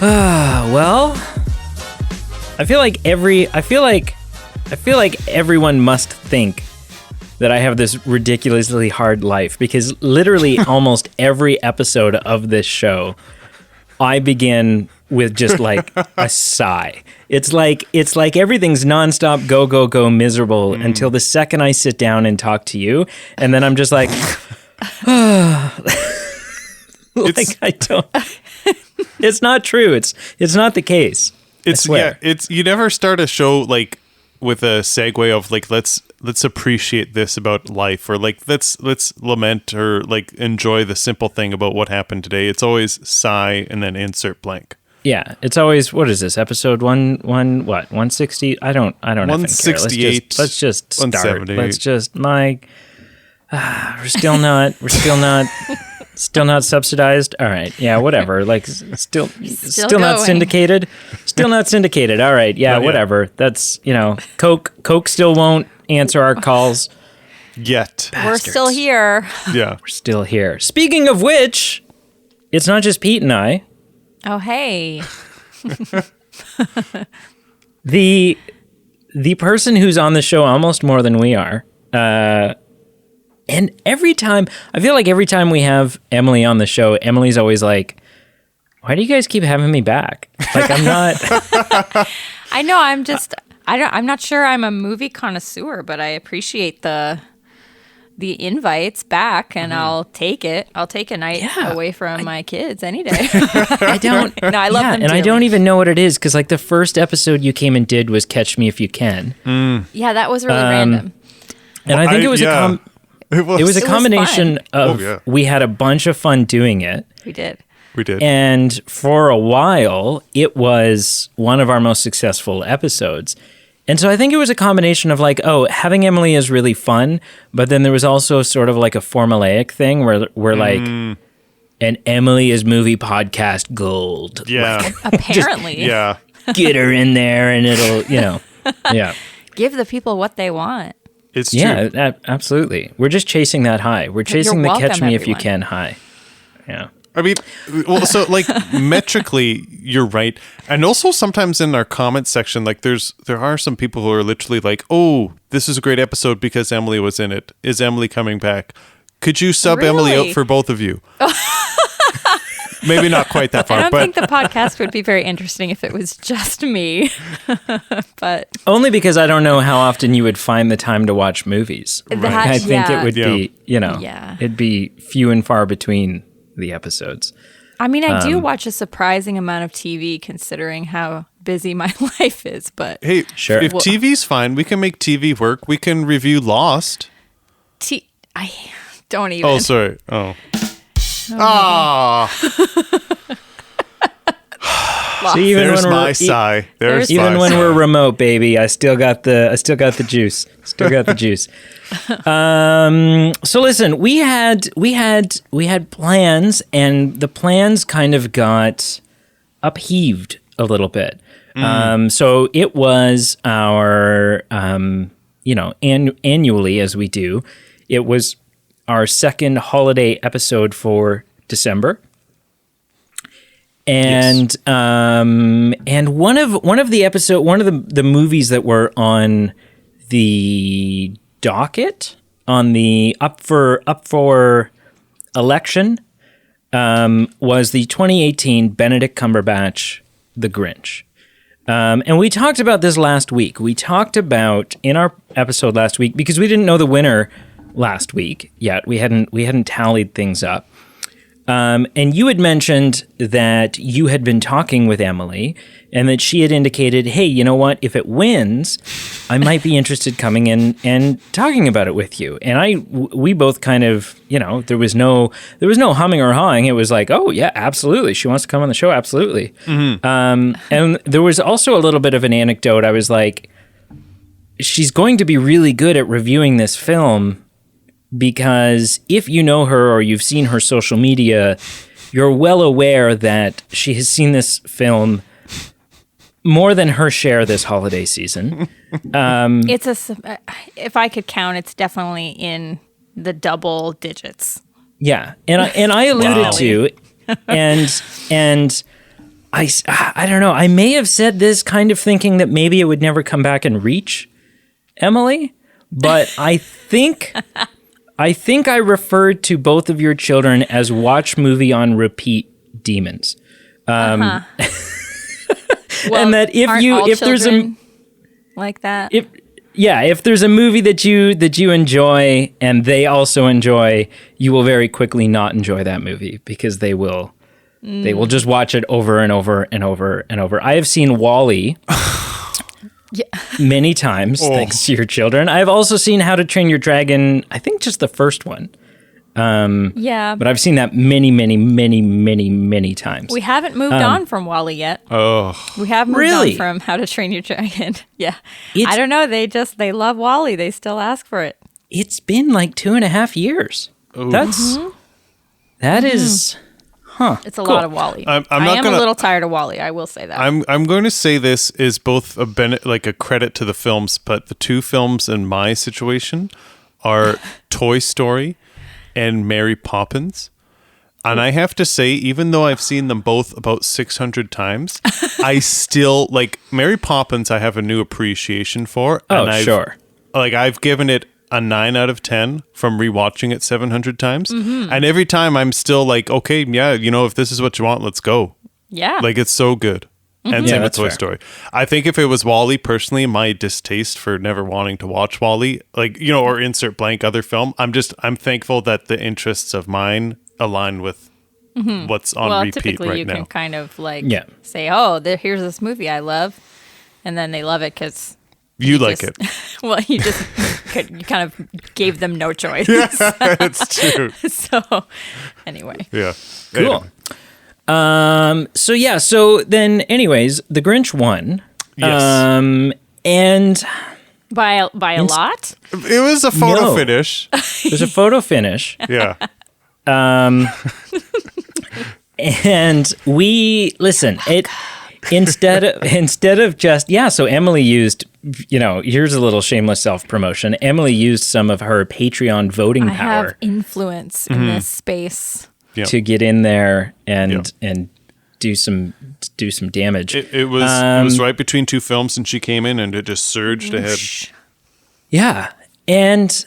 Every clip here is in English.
Well, I feel like everyone must think that I have this ridiculously hard life because literally almost every episode of this show, I begin with just like a sigh. It's like everything's nonstop go, go, go miserable until the second I sit down and talk to you. And then I'm just like, I don't, it's not true. It's not the case. You never start a show like with a segue of like, let's appreciate this about life, or like, let's lament or like enjoy the simple thing about what happened today. It's always sigh and then insert blank. Yeah, it's always, what is this, episode 160? I don't know. 168. Let's just start. 178. Let's just, we're still not subsidized. All right, yeah, whatever. Like, still not syndicated. Still not syndicated. All right, yeah, whatever. That's, Coke still won't answer our calls. Yet. We're still here. Yeah. We're still here. Speaking of which, it's not just Pete and I. Oh, hey. The person who's on the show almost more than we are, and I feel like every time we have Emily on the show, Emily's always like, why do you guys keep having me back? Like, I'm not... I know, I'm not sure I'm a movie connoisseur, but I appreciate the invites back, and I'll take it. I'll take a night away from my kids any day. I don't. No, I love them and dearly. I don't even know what it is because like the first episode you came and did was Catch Me If You Can. Yeah, that was really random. And I think it was a combination of we had a bunch of fun doing it. We did. And for a while, it was one of our most successful episodes. And so I think it was a combination of like, having Emily is really fun, but then there was also sort of like a formulaic thing where like an Emily is movie podcast gold. Yeah. Like, Apparently. Get her in there and it'll, yeah. Give the people what they want. It's true. Yeah, absolutely. We're just chasing that high. We're chasing the Catch Me If You Can high. Yeah. I mean, well, so like metrically, you're right. And also sometimes in our comments section, like there are some people who are literally like, oh, this is a great episode because Emily was in it. Is Emily coming back? Could you sub Emily out for both of you? Maybe not quite that far. I don't think the podcast would be very interesting if it was just me. But only because I don't know how often you would find the time to watch movies. Right. I think it would be, it'd be few and far between the episodes. I mean, I do watch a surprising amount of TV considering how busy my life is, but hey, sure. If TV's fine, we can make TV work. We can review Lost. I don't even. Oh, sorry. Oh. See, even there's when my sigh. Even when we're remote, baby, I still got the juice. Still got the juice. So listen, we had plans, and the plans kind of got upheaved a little bit. So it was our annually, as we do, it was our second holiday episode for December. And and one of the movies that were on the docket on the up for election was the 2018 Benedict Cumberbatch The Grinch. And we talked about this last week. We talked about in our episode last week because we didn't know the winner last week yet. We hadn't tallied things up. And you had mentioned that you had been talking with Emily and that she had indicated, hey, you know what? If it wins, I might be interested coming in and talking about it with you. And we both kind of, there was no humming or hawing. It was like, oh yeah, absolutely. She wants to come on the show. Absolutely. Mm-hmm. And there was also a little bit of an anecdote. I was like, she's going to be really good at reviewing this film, because if you know her or you've seen her social media, you're well aware that she has seen this film more than her share this holiday season. If I could count, it's definitely in the double digits. Yeah, and I alluded to, and I don't know. I may have said this kind of thinking that maybe it would never come back and reach Emily, but I think I referred to both of your children as watch movie on repeat demons. Well, And that if there's a like that, if there's a movie that you enjoy and they also enjoy, you will very quickly not enjoy that movie because they will just watch it over and over and over and over. I have seen Wall-E many times, thanks to your children. I've also seen How to Train Your Dragon, I think just the first one. But I've seen that many, many, many, many, many times. we haven't moved on from Wall-E yet. Oh, We have moved Really? on from How to Train Your Dragon. Yeah. It's- I don't know. They love Wall-E. They still ask for it. It's been like 2.5 years. That is, It's a lot of Wall-E. I'm I not am gonna- a little tired of Wall-E. I will say that. I'm going to say this is both a credit to the films, but the two films in my situation are Toy Story and Mary Poppins. And I have to say, even though I've seen them both about 600 times, I still like Mary Poppins. I have a new appreciation for. And I've given it a 9 out of 10 from rewatching it 700 times. And every time I'm still like, okay, yeah, if this is what you want, let's go. yeah. Like, it's so good. And same with that's Toy fair. Story. I think if it was Wall-E, personally, my distaste for never wanting to watch Wall-E, or insert blank other film, I'm thankful that the interests of mine align with what's on repeat typically right you now. can kind of Yeah. say, oh, here's this movie I love. And then they love it because You like it. Well, you kind of gave them no choice. It's true. So anyway. Yeah. cool. So then anyways, The Grinch won. Yes. And By a lot? It was a photo No. finish. there's a photo finish. Yeah. And we listen. Instead of just so Emily used here's a little shameless self promotion. Emily used some of her Patreon voting I power have influence in this space. Yep. to get in there and do some damage. It was right between two films, and she came in and it just surged ahead. Yeah, and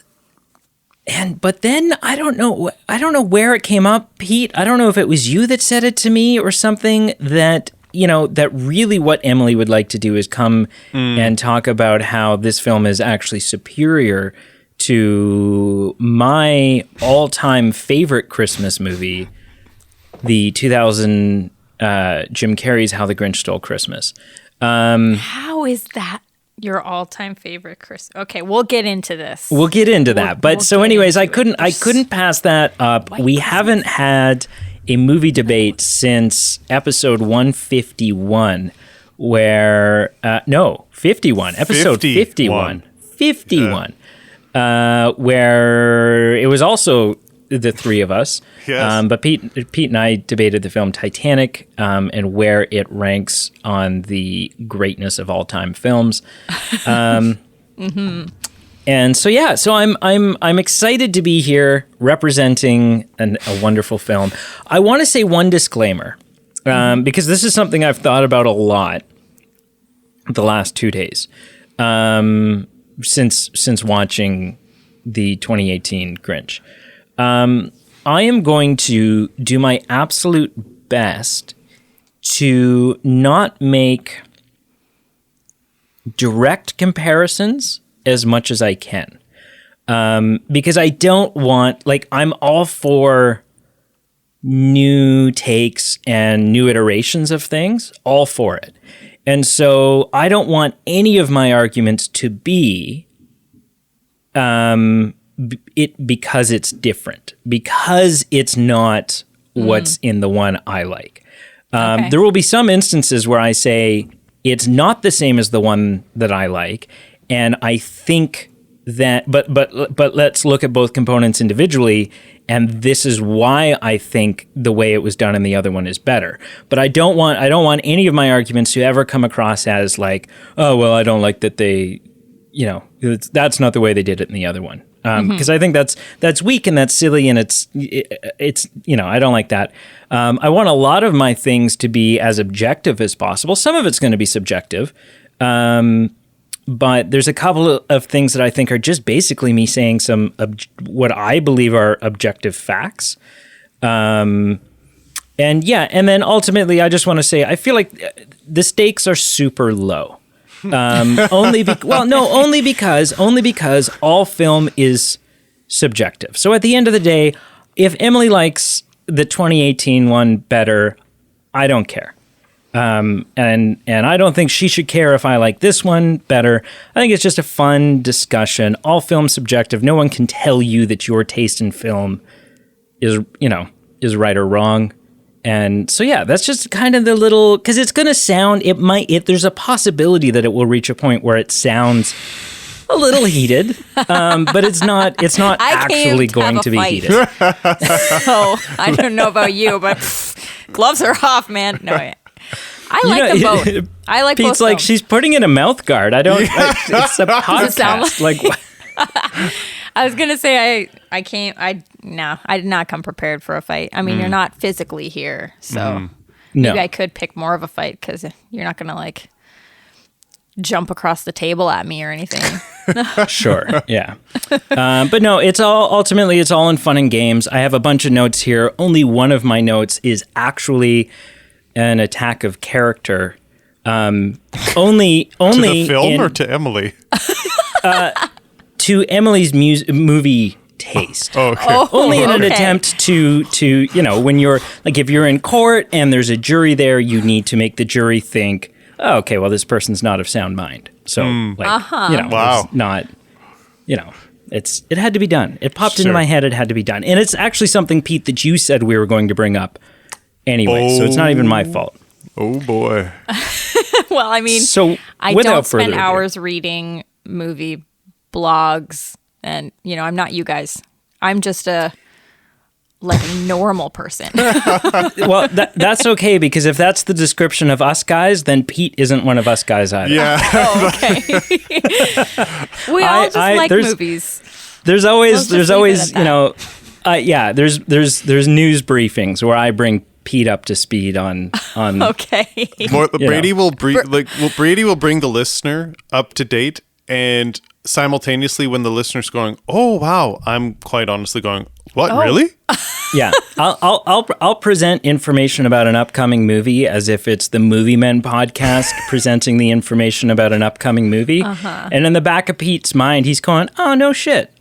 but then I don't know where it came up, Pete. I don't know if it was you that said it to me or something that that really what Emily would like to do is come and talk about how this film is actually superior to my all-time favorite Christmas movie, the 2000 Jim Carrey's How the Grinch Stole Christmas. How is that your all-time favorite Chris? Okay, we'll get into this. We'll get into that. But we'll so get anyways, I into it. couldn't pass that up. We haven't had a movie debate since episode 151 where 51, episode 51. 51. Where it was also the three of us. Yes. But Pete and I debated the film Titanic and where it ranks on the greatness of all time films. And so I'm excited to be here representing a wonderful film. I want to say one disclaimer because this is something I've thought about a lot the last 2 days since watching the 2018 Grinch. I am going to do my absolute best to not make direct comparisons as much as I can. Because I don't want, I'm all for new takes and new iterations of things, all for it. And so I don't want any of my arguments to be because it's different, because it's not what's in the one I like. Okay. There will be some instances where I say it's not the same as the one that I like, and I think that, but let's look at both components individually, and this is why I think the way it was done in the other one is better. But I don't want any of my arguments to ever come across as like, oh well, I don't like that they, that's not the way they did it in the other one. because I think that's weak and that's silly and it's I don't like that. I want a lot of my things to be as objective as possible. Some of it's going to be subjective, but there's a couple of things that I think are just basically me saying some what I believe are objective facts. And then ultimately, I just want to say I feel like the stakes are super low. Only because all film is subjective. So at the end of the day, if Emily likes the 2018 one better, I don't care. And I don't think she should care if I like this one better. I think it's just a fun discussion. All film's subjective. No one can tell you that your taste in film is right or wrong. And so, yeah, that's just kind of the little, because it's going to sound, there's a possibility that it will reach a point where it sounds a little heated, but it's not actually going to be heated. So I don't know about you, but gloves are off, man. No, I like them both. I like Pete's both. Like, she's putting in a mouth guard. It's a podcast. Like, I was gonna say I did not come prepared for a fight. I mean, you're not physically here, so maybe I could pick more of a fight because you're not gonna like jump across the table at me or anything. Sure, yeah, but no, it's all in fun and games. I have a bunch of notes here. Only one of my notes is actually an attack of character. Only to the film or to Emily? To Emily's movie taste. Okay. Only in an attempt to when you're like, if you're in court and there's a jury there, you need to make the jury think, oh, okay, well, this person's not of sound mind. So Wow. It's not, it had to be done. It popped into my head. It had to be done. And it's actually something, Pete, that you said we were going to bring up anyway. So it's not even my fault. Oh boy. Well, I mean, so I don't spend hours reading movie blogs, and I'm not you guys. I'm just a normal person. Well, that's okay, because if that's the description of us guys, then Pete isn't one of us guys either. Yeah. Oh, okay. We all just like movies. There's always there's news briefings where I bring Pete up to speed on Okay. Brady will bring the listener up to date, and simultaneously when the listener's going, oh wow, I'm quite honestly going, what, really? Yeah, I'll present information about an upcoming movie as if it's the Movie Men podcast presenting the information about an upcoming movie, and in the back of Pete's mind, he's going, oh no shit.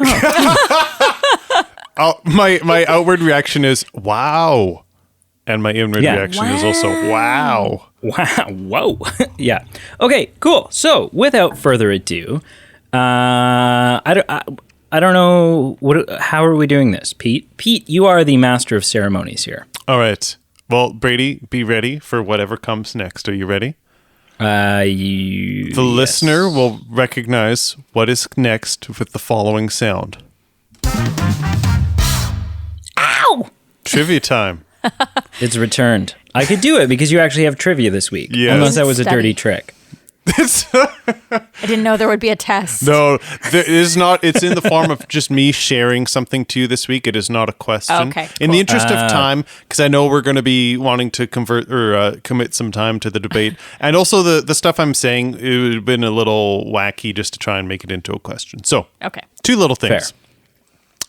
Oh. My outward reaction is wow. And my inward reaction is also, wow. Wow. Whoa. Yeah. Okay, cool. So, without further ado, I don't know, how are we doing this, Pete? Pete, you are the master of ceremonies here. All right. Well, Brady, be ready for whatever comes next. Are you ready? The listener will recognize what is next with the following sound. Ow! Trivia time. It's returned. I could do it because you actually have trivia this week. Yes. Unless that was a dirty trick. I didn't know there would be a test. No, there is not. It's in the form of just me sharing something to you this week. It is not a question. Okay, cool. In the interest of time, because I know we're going to be wanting to convert or commit some time to the debate. And also the stuff I'm saying, it would have been a little wacky just to try and make it into a question. So, okay. Two little things. Fair.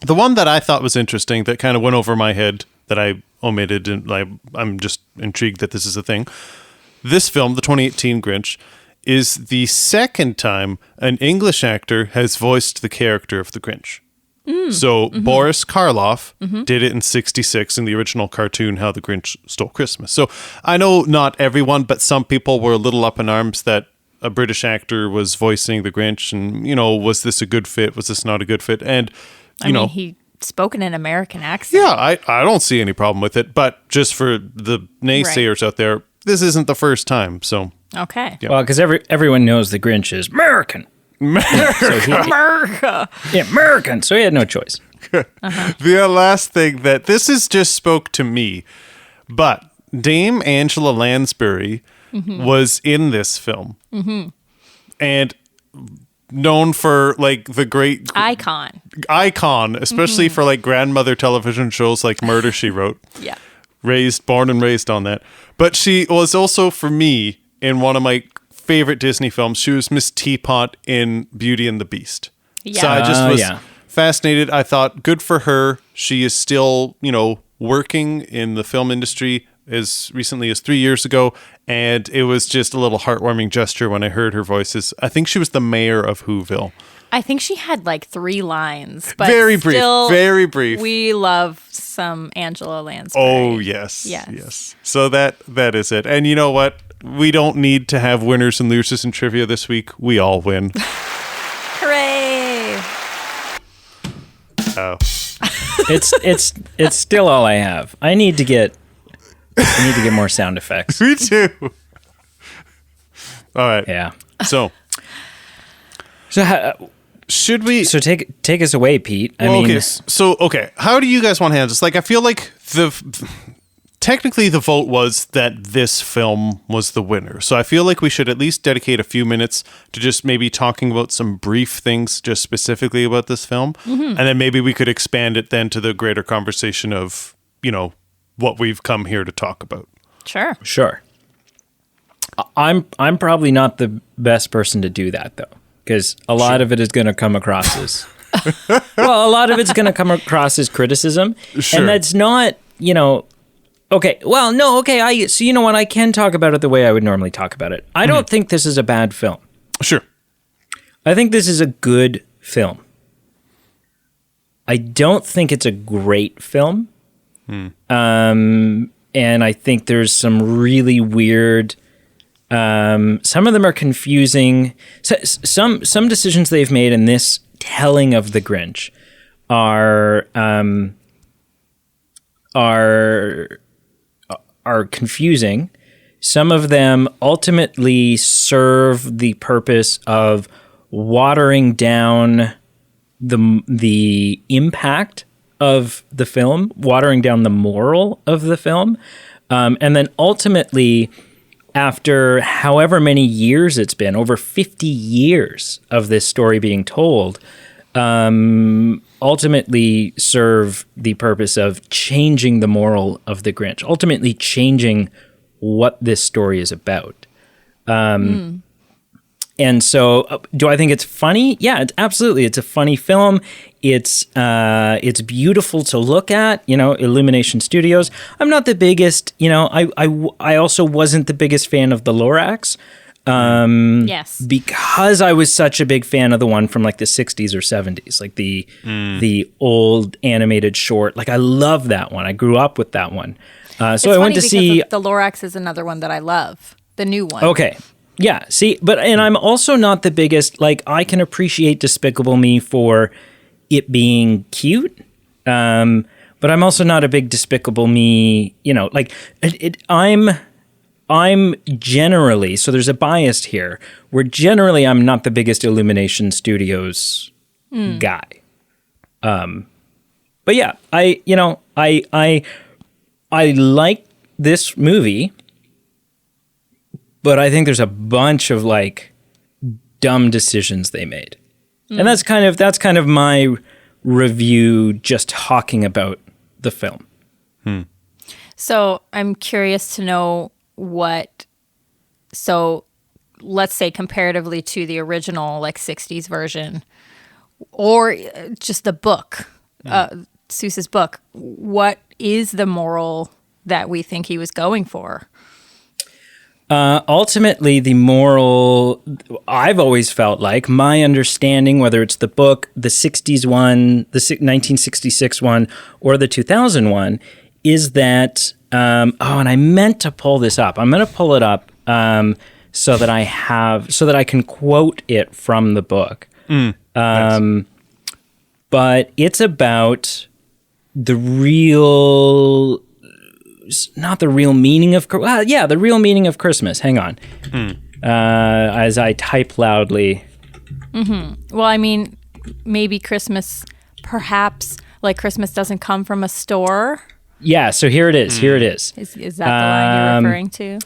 The one that I thought was interesting that kind of went over my head that I omitted, and I'm just intrigued that this is a thing. This film, the 2018 Grinch, is the second time an English actor has voiced the character of the Grinch. So Boris Karloff did it in 1966 in the original cartoon, How the Grinch Stole Christmas. So I know not everyone, but some people were a little up in arms that a British actor was voicing the Grinch, and, was this a good fit? Was this not a good fit? And, I mean, he spoke in an American accent. Yeah, I don't see any problem with it, but just for the naysayers out there, this isn't the first time, so... Okay. Yeah. Well, because everyone knows the Grinch is American. America. Yeah, American. So he had no choice. The last thing that this is just spoke to me, but Dame Angela Lansbury was in this film. And known for like the great icon, especially for like grandmother television shows like Murder, She Wrote. Yeah. Born and raised on that. But she was also, for me, in one of my favorite Disney films, she was Miss Teapot in Beauty and the Beast. Yeah. So I just was fascinated. I thought, good for her. She is still, working in the film industry as recently as 3 years ago. And it was just a little heartwarming gesture when I heard her voices. I think she was the mayor of Whoville. I think she had like 3 lines, but very brief. We love some Angela Lansbury. Oh, yes. So that is it. And you know what? We don't need to have winners and losers in trivia this week. We all win. Hooray! Oh. It's still all I have. I need to get more sound effects. Me too. All right. Yeah. So should we? So take us away, Pete. I mean, okay. How do you guys want to handle this? Like, I feel like technically the vote was that this film was the winner. So I feel like we should at least dedicate a few minutes to just maybe talking about some brief things just specifically about this film. And then maybe we could expand it then to the greater conversation of, what we've come here to talk about. Sure. I'm probably not the best person to do that, though, because a lot of it is going to come across as a lot of it's going to come across as criticism, and that's not, okay. Well, no, okay. So you know what? I can talk about it the way I would normally talk about it. I don't think this is a bad film. Sure. I think this is a good film. I don't think it's a great film. And I think there's some really weird. Some of them are confusing. Some decisions they've made in this telling of the Grinch are confusing. Some of them ultimately serve the purpose of watering down the impact of the film, watering down the moral of the film, and then ultimately, after however many years it's been, over 50 years of this story being told, ultimately serve the purpose of changing the moral of the Grinch, ultimately changing what this story is about. And so, do I think it's funny? Yeah, absolutely. It's a funny film. It's beautiful to look at. Illumination Studios. I'm not the biggest. I also wasn't the biggest fan of the Lorax. Yes. Because I was such a big fan of the one from like the 60s or 70s, like the old animated short. Like I love that one. I grew up with that one. So I went to see the Lorax is another one that I love. The new one. Okay. Yeah, see, and I'm also not the biggest, like, I can appreciate Despicable Me for it being cute, but I'm also not a big Despicable Me, I'm generally, so there's a bias here, where generally I'm not the biggest Illumination Studios guy. But yeah, I like this movie. But I think there's a bunch of like dumb decisions they made. And that's kind of my review just talking about the film. So I'm curious to know so let's say comparatively to the original like 60s version or just the book, Seuss's book, what is the moral that we think he was going for? Ultimately, the moral, I've always felt like, my understanding, whether it's the book, the 60s one, the 1966 one, or the 2000 one, is that, and I meant to pull this up. I'm going to pull it up so that I can quote it from the book. Nice. But it's about the real... not the real meaning of the real meaning of Christmas. Hang on. As I type loudly. Well, I mean, maybe Christmas, perhaps like Christmas doesn't come from a store. Yeah, so here it is. Here it is. Is that the line you're referring to?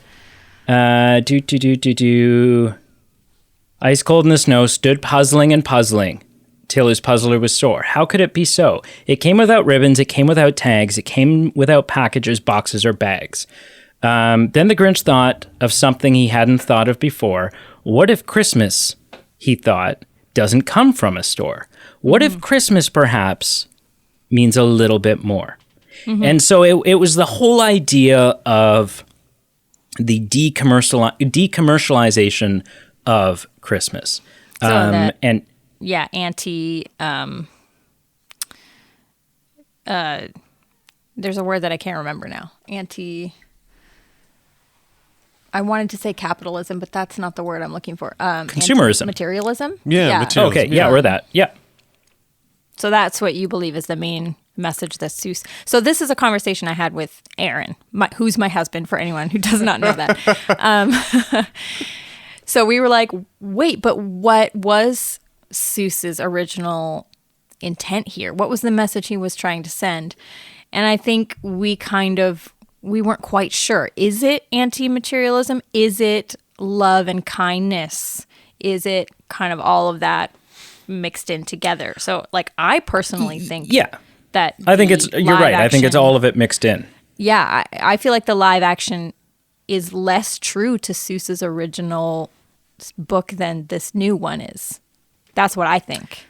Ice cold in the snow, stood puzzling and puzzling till his puzzler was sore. How could it be so? It came without ribbons, it came without tags, it came without packages, boxes, or bags. Then the Grinch thought of something he hadn't thought of before. What if Christmas, he thought, doesn't come from a store? What if Christmas perhaps means a little bit more? And so it was the whole idea of the decommercialization of Christmas. So and anti. There's a word that I can't remember now. I wanted to say capitalism, but that's not the word I'm looking for. Consumerism. Materialism? Yeah, materialism. Okay, yeah, we're that. Yeah. So that's what you believe is the main message that Seuss. So this is a conversation I had with Aaron, who's my husband, for anyone who does not know that. So we were like, wait, but what was Seuss's original intent here? What was the message he was trying to send? And I think we weren't quite sure. Is it anti-materialism? Is it love and kindness? Is it kind of all of that mixed in together? So, like, I personally think that I think you're right. I think it's all of it mixed in. Yeah, I feel like the live action is less true to Seuss's original book than this new one is. That's what I think.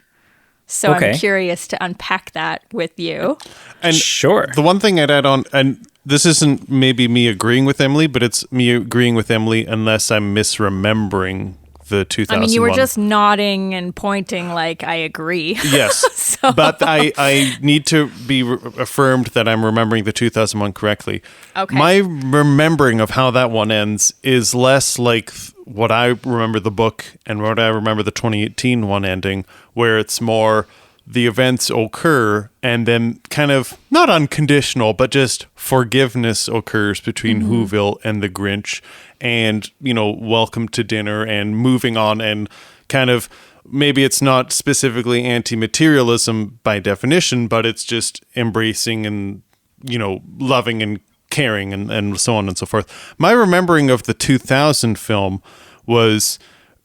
So I'm curious to unpack that with you. And sure. The one thing I'd add on, and this isn't maybe me agreeing with Emily, but it's me agreeing with Emily unless I'm misremembering the 2001. I mean, you were just nodding and pointing like I agree. Yes, but I need to be affirmed that I'm remembering the 2001 correctly. Okay. My remembering of how that one ends is less like what I remember the book and what I remember the 2018 one ending, where it's more the events occur and then kind of not unconditional, but just forgiveness occurs between Whoville and the Grinch, and, you know, welcome to dinner and moving on, and kind of maybe it's not specifically anti-materialism by definition, but it's just embracing and, you know, loving and caring and so on and so forth. My remembering of the 2000 film was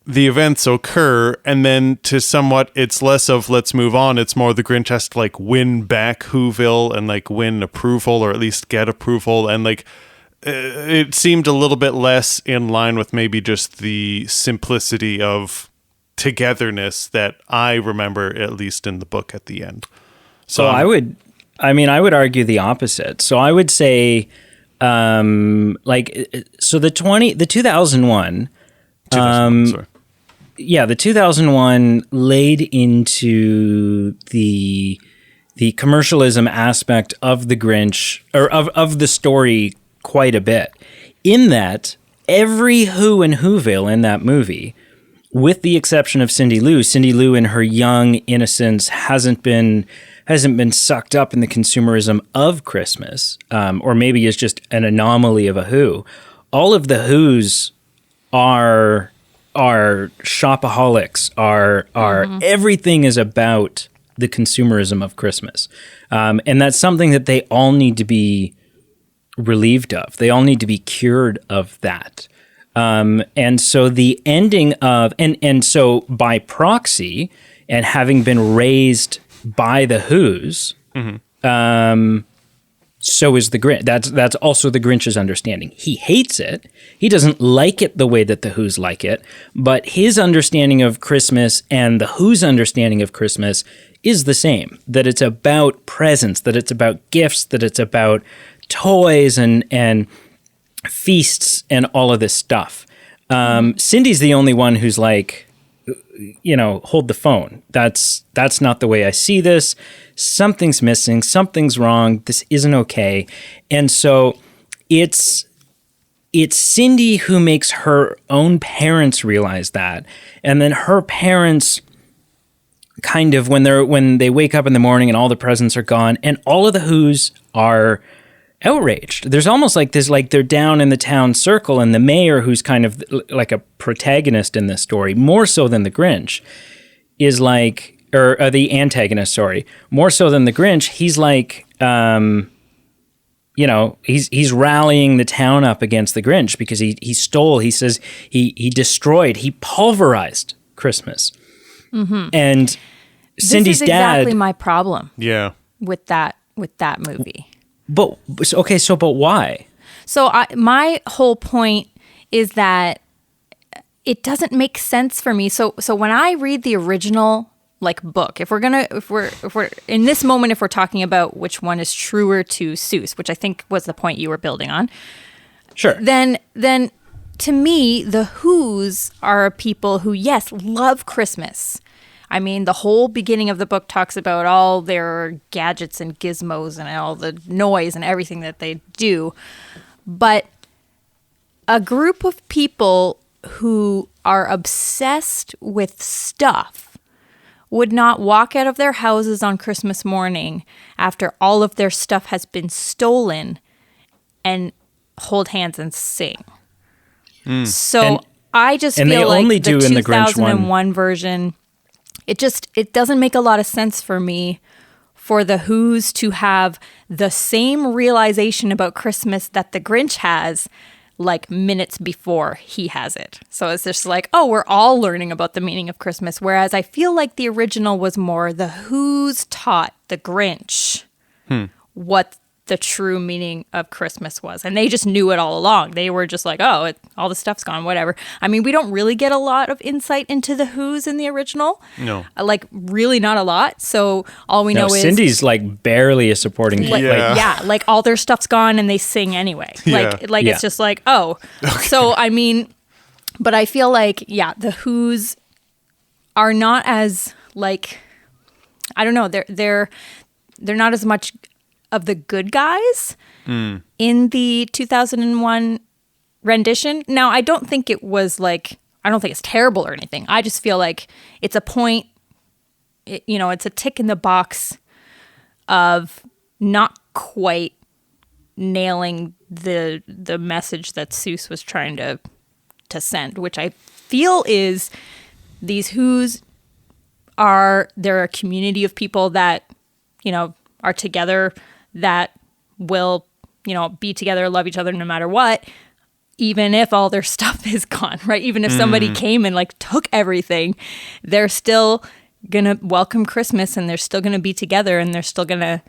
the events occur, and then to somewhat, it's less of let's move on. It's more the Grinch has to like win back Whoville and like win approval, or at least get approval. And like, it seemed a little bit less in line with maybe just the simplicity of togetherness that I remember, at least in the book at the end. So I would argue the opposite. So I would say, the 2001, sorry. Yeah, the 2001 laid into the commercialism aspect of the Grinch, or of the story, quite a bit. In that, every Who and Whoville in that movie, with the exception of Cindy Lou in her young innocence hasn't been sucked up in the consumerism of Christmas, or maybe is just an anomaly of a Who. All of the Who's are shopaholics, are everything is about the consumerism of Christmas. And that's something that they all need to be relieved of. They all need to be cured of that. And so the ending of, and so by proxy, and having been raised by the Who's, so is the Grinch. That's also the Grinch's understanding. He hates it. He doesn't like it the way that the Who's like it. But his understanding of Christmas and the Who's understanding of Christmas is the same. That it's about presents, that it's about gifts, that it's about toys and feasts and all of this stuff. Cindy's the only one who's like, you know, hold the phone. That's not the way I see this. Something's missing. Something's wrong. This isn't okay. And so it's Cindy who makes her own parents realize that. And then her parents kind of, when they wake up in the morning and all the presents are gone and all of the Who's are outraged. There's almost like this, like they're down in the town circle, and the mayor, who's kind of like a protagonist in this story, more so than the Grinch, is like, or the antagonist, sorry, more so than the Grinch, he's like, he's rallying the town up against the Grinch because he stole. He says he destroyed. He pulverized Christmas. Mm-hmm. And Cindy's this is dad. Exactly my problem. Yeah. With that movie. But why? So my whole point is that it doesn't make sense for me. So when I read the original book, if we're in this moment, if we're talking about which one is truer to Seuss, which I think was the point you were building on, sure. Then to me, the Who's are people who, yes, love Christmas. I mean, the whole beginning of the book talks about all their gadgets and gizmos and all the noise and everything that they do. But a group of people who are obsessed with stuff would not walk out of their houses on Christmas morning after all of their stuff has been stolen and hold hands and sing. So I just feel they like only the do in the Grinch 2001 version, it doesn't make a lot of sense for me for the Who's to have the same realization about Christmas that the Grinch has minutes before he has it. So it's just we're all learning about the meaning of Christmas. Whereas I feel like the original was more the Who's taught the Grinch what the true meaning of Christmas was. And they just knew it all along. They were just all the stuff's gone, whatever. I mean, we don't really get a lot of insight into the Who's in the original. No. Really not a lot. So all we know is... Cindy's barely a supporting... all their stuff's gone and they sing anyway. It's just okay. So, I mean, but I feel the Who's are not as I don't know, they're not as much of the good guys in the 2001 rendition. Now, I don't think it was I don't think it's terrible or anything. I just feel like it's a point, it's a tick in the box of not quite nailing the message that Seuss was trying to send, which I feel is these Who's they're a community of people that, are together, that will, be together, love each other no matter what, even if all their stuff is gone, right? Even if somebody came and took everything, they're still going to welcome Christmas and they're still going to be together and they're still going to,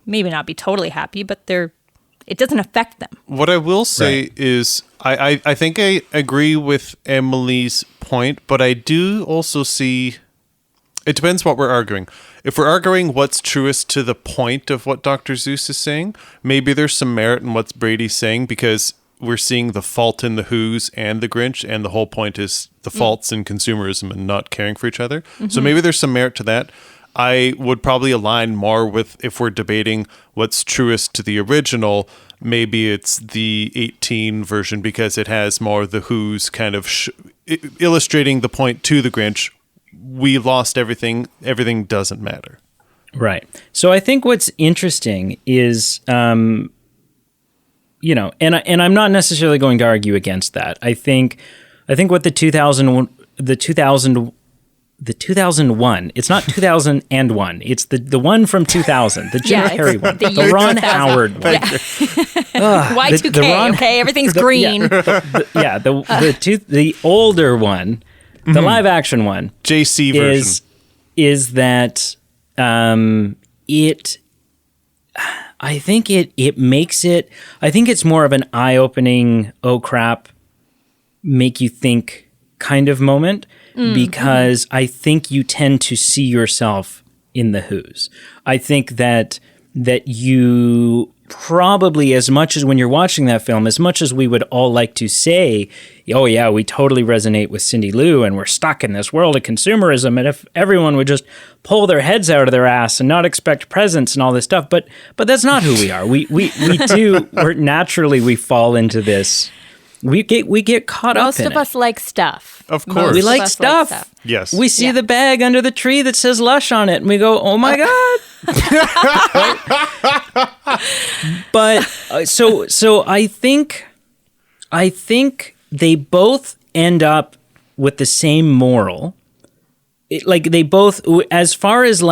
maybe not be totally happy, but it doesn't affect them. What I will say is I think I agree with Emily's point, but I do also see... It depends what we're arguing. If we're arguing what's truest to the point of what Dr. Seuss is saying, maybe there's some merit in what Brady's saying because we're seeing the fault in the Who's and the Grinch, and the whole point is the faults in consumerism and not caring for each other. Mm-hmm. So maybe there's some merit to that. I would probably align more with, if we're debating what's truest to the original, maybe it's the 18 version because it has more of the Who's kind of illustrating the point to the Grinch. We lost everything. Everything doesn't matter. Right. So I think what's interesting is, and I'm not necessarily going to argue against that. I think what the 2001, it's not 2001. It's the one from 2000, the Jim Carrey one, the Ron Howard one. Y2K. Okay, everything's green. The older one. The live action one, JC version, is that it. I think it makes it. I think it's more of an eye-opening, oh crap, make you think kind of moment because I think you tend to see yourself in the Who's. I think that you probably, as much as when you're watching that film, as much as we would all like to say, oh yeah, we totally resonate with Cindy Lou and we're stuck in this world of consumerism, and if everyone would just pull their heads out of their ass and not expect presents and all this stuff, but that's not who we are. We naturally we fall into this. We get caught up in it. Most of us like stuff. Of course. We like stuff. Yes. We see the bag under the tree that says Lush on it and we go, oh my God. But so I think they both end up with the same moral. They both, as far as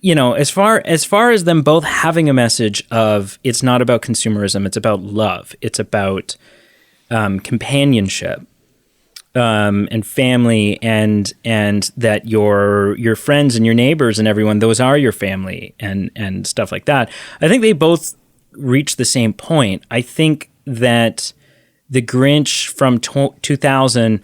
as far as them both having a message of it's not about consumerism, it's about love, it's about companionship, and family, and that your friends and your neighbors and everyone, those are your family, and stuff like that. I think they both reach the same point. I think that the Grinch from 2000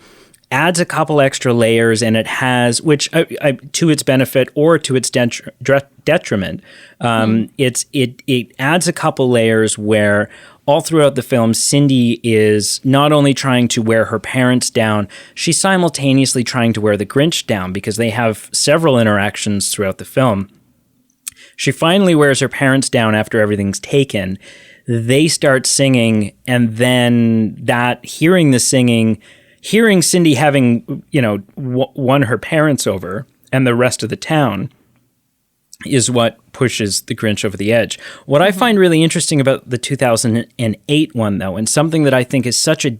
adds a couple extra layers, and it has, which to its benefit or to its detriment, it adds a couple layers where all throughout the film, Cindy is not only trying to wear her parents down, she's simultaneously trying to wear the Grinch down, because they have several interactions throughout the film. She finally wears her parents down after everything's taken. They start singing, and then hearing Cindy having, won her parents over and the rest of the town, is what pushes the Grinch over the edge. What I find really interesting about the 2008 one, though, and something that I think is such a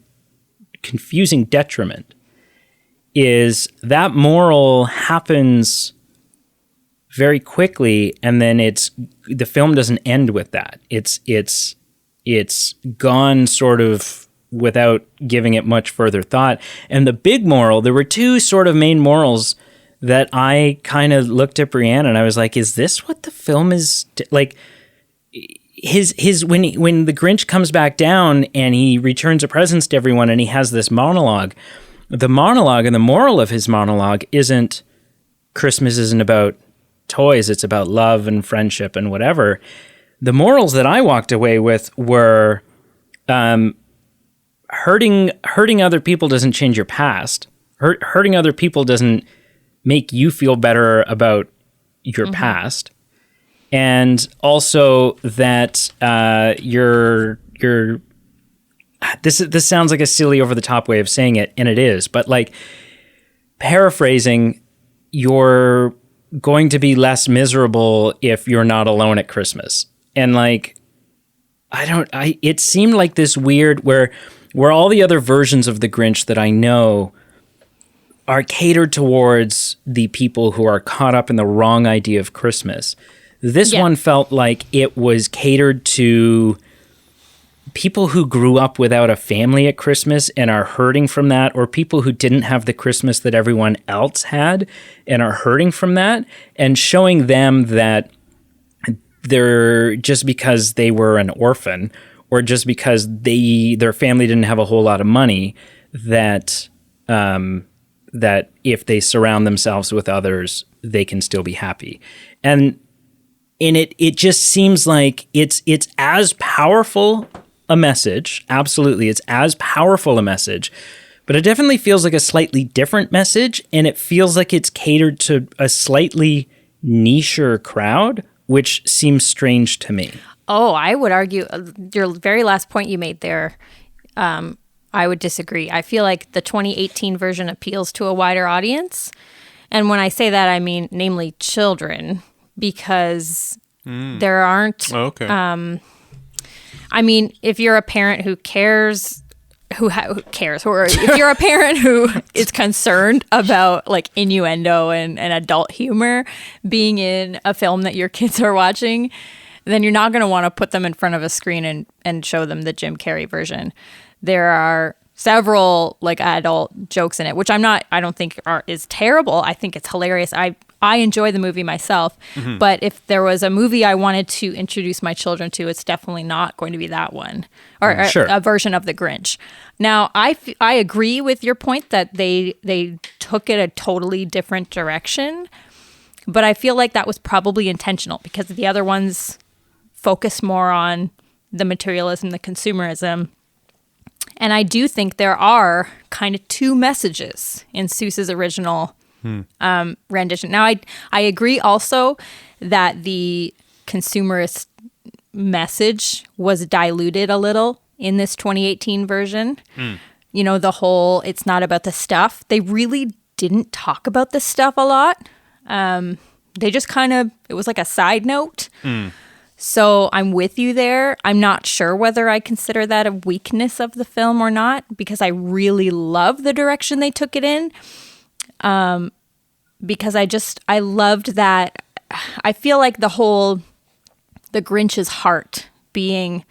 confusing detriment, is that moral happens very quickly, and then the film doesn't end with that. It's gone sort of without giving it much further thought. And the big moral, there were two sort of main morals that I kind of looked at Brianna and I was like, is this what the film is like? When the Grinch comes back down and he returns the presents to everyone and he has this monologue, the monologue and the moral of his monologue isn't Christmas isn't about toys, it's about love and friendship and whatever. The morals that I walked away with were hurting other people doesn't change your past. Hurting other people doesn't make you feel better about your past. And also that this sounds like a silly over the top way of saying it, and it is, but like paraphrasing, you're going to be less miserable if you're not alone at Christmas. And like, it seemed like this weird where all the other versions of the Grinch that I know are catered towards the people who are caught up in the wrong idea of Christmas. This one felt like it was catered to people who grew up without a family at Christmas and are hurting from that, or people who didn't have the Christmas that everyone else had and are hurting from that, and showing them that they're just because they were an orphan or just because their family didn't have a whole lot of money, that if they surround themselves with others, they can still be happy. And it just seems like it's as powerful a message. Absolutely, it's as powerful a message, but it definitely feels like a slightly different message, and it feels like it's catered to a slightly nicher crowd, which seems strange to me. Oh, I would argue your very last point you made there. I would disagree. I feel like the 2018 version appeals to a wider audience. And when I say that, I mean, namely children, because there aren't... Oh, okay. I mean, if you're a parent who cares, or if you're a parent who is concerned about like innuendo and adult humor being in a film that your kids are watching, then you're not going to want to put them in front of a screen and show them the Jim Carrey version. There are several like adult jokes in it, which I don't think is terrible. I think it's hilarious. I enjoy the movie myself, but if there was a movie I wanted to introduce my children to, it's definitely not going to be that one, or a version of The Grinch. Now, I agree with your point that they took it a totally different direction, but I feel like that was probably intentional because the other ones focus more on the materialism, the consumerism. And I do think there are kind of two messages in Seuss's original rendition. Now, I agree also that the consumerist message was diluted a little in this 2018 version. You know, the whole, it's not about the stuff. They really didn't talk about the stuff a lot. They just kind of, it was like a side note. So I'm with you there. I'm not sure whether I consider that a weakness of the film or not, because I really love the direction they took it in. Because I loved that I feel like the Grinch's heart being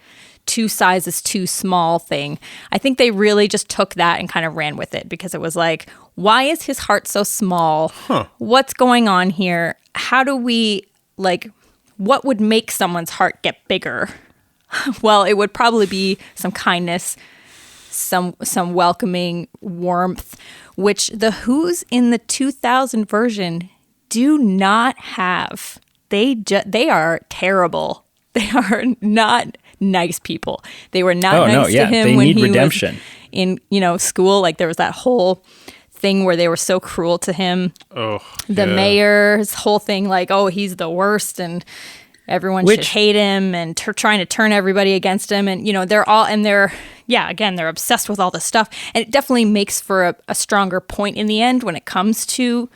two sizes too small thing, I think they really just took that and kind of ran with it, because it was like, why is his heart so small? What's going on here? How do we, like, what would make someone's heart get bigger? Well, it would probably be some kindness, some welcoming warmth, which the Who's in the 2000 version do not have. They are terrible. They are not nice people. They were not nice to him they when need he redemption. was in, school. Like, there was that whole thing where they were so cruel to him. The mayor's whole thing, like, oh, he's the worst and everyone should hate him, and trying to turn everybody against him. And, they're obsessed with all this stuff. And it definitely makes for a stronger point in the end when it comes to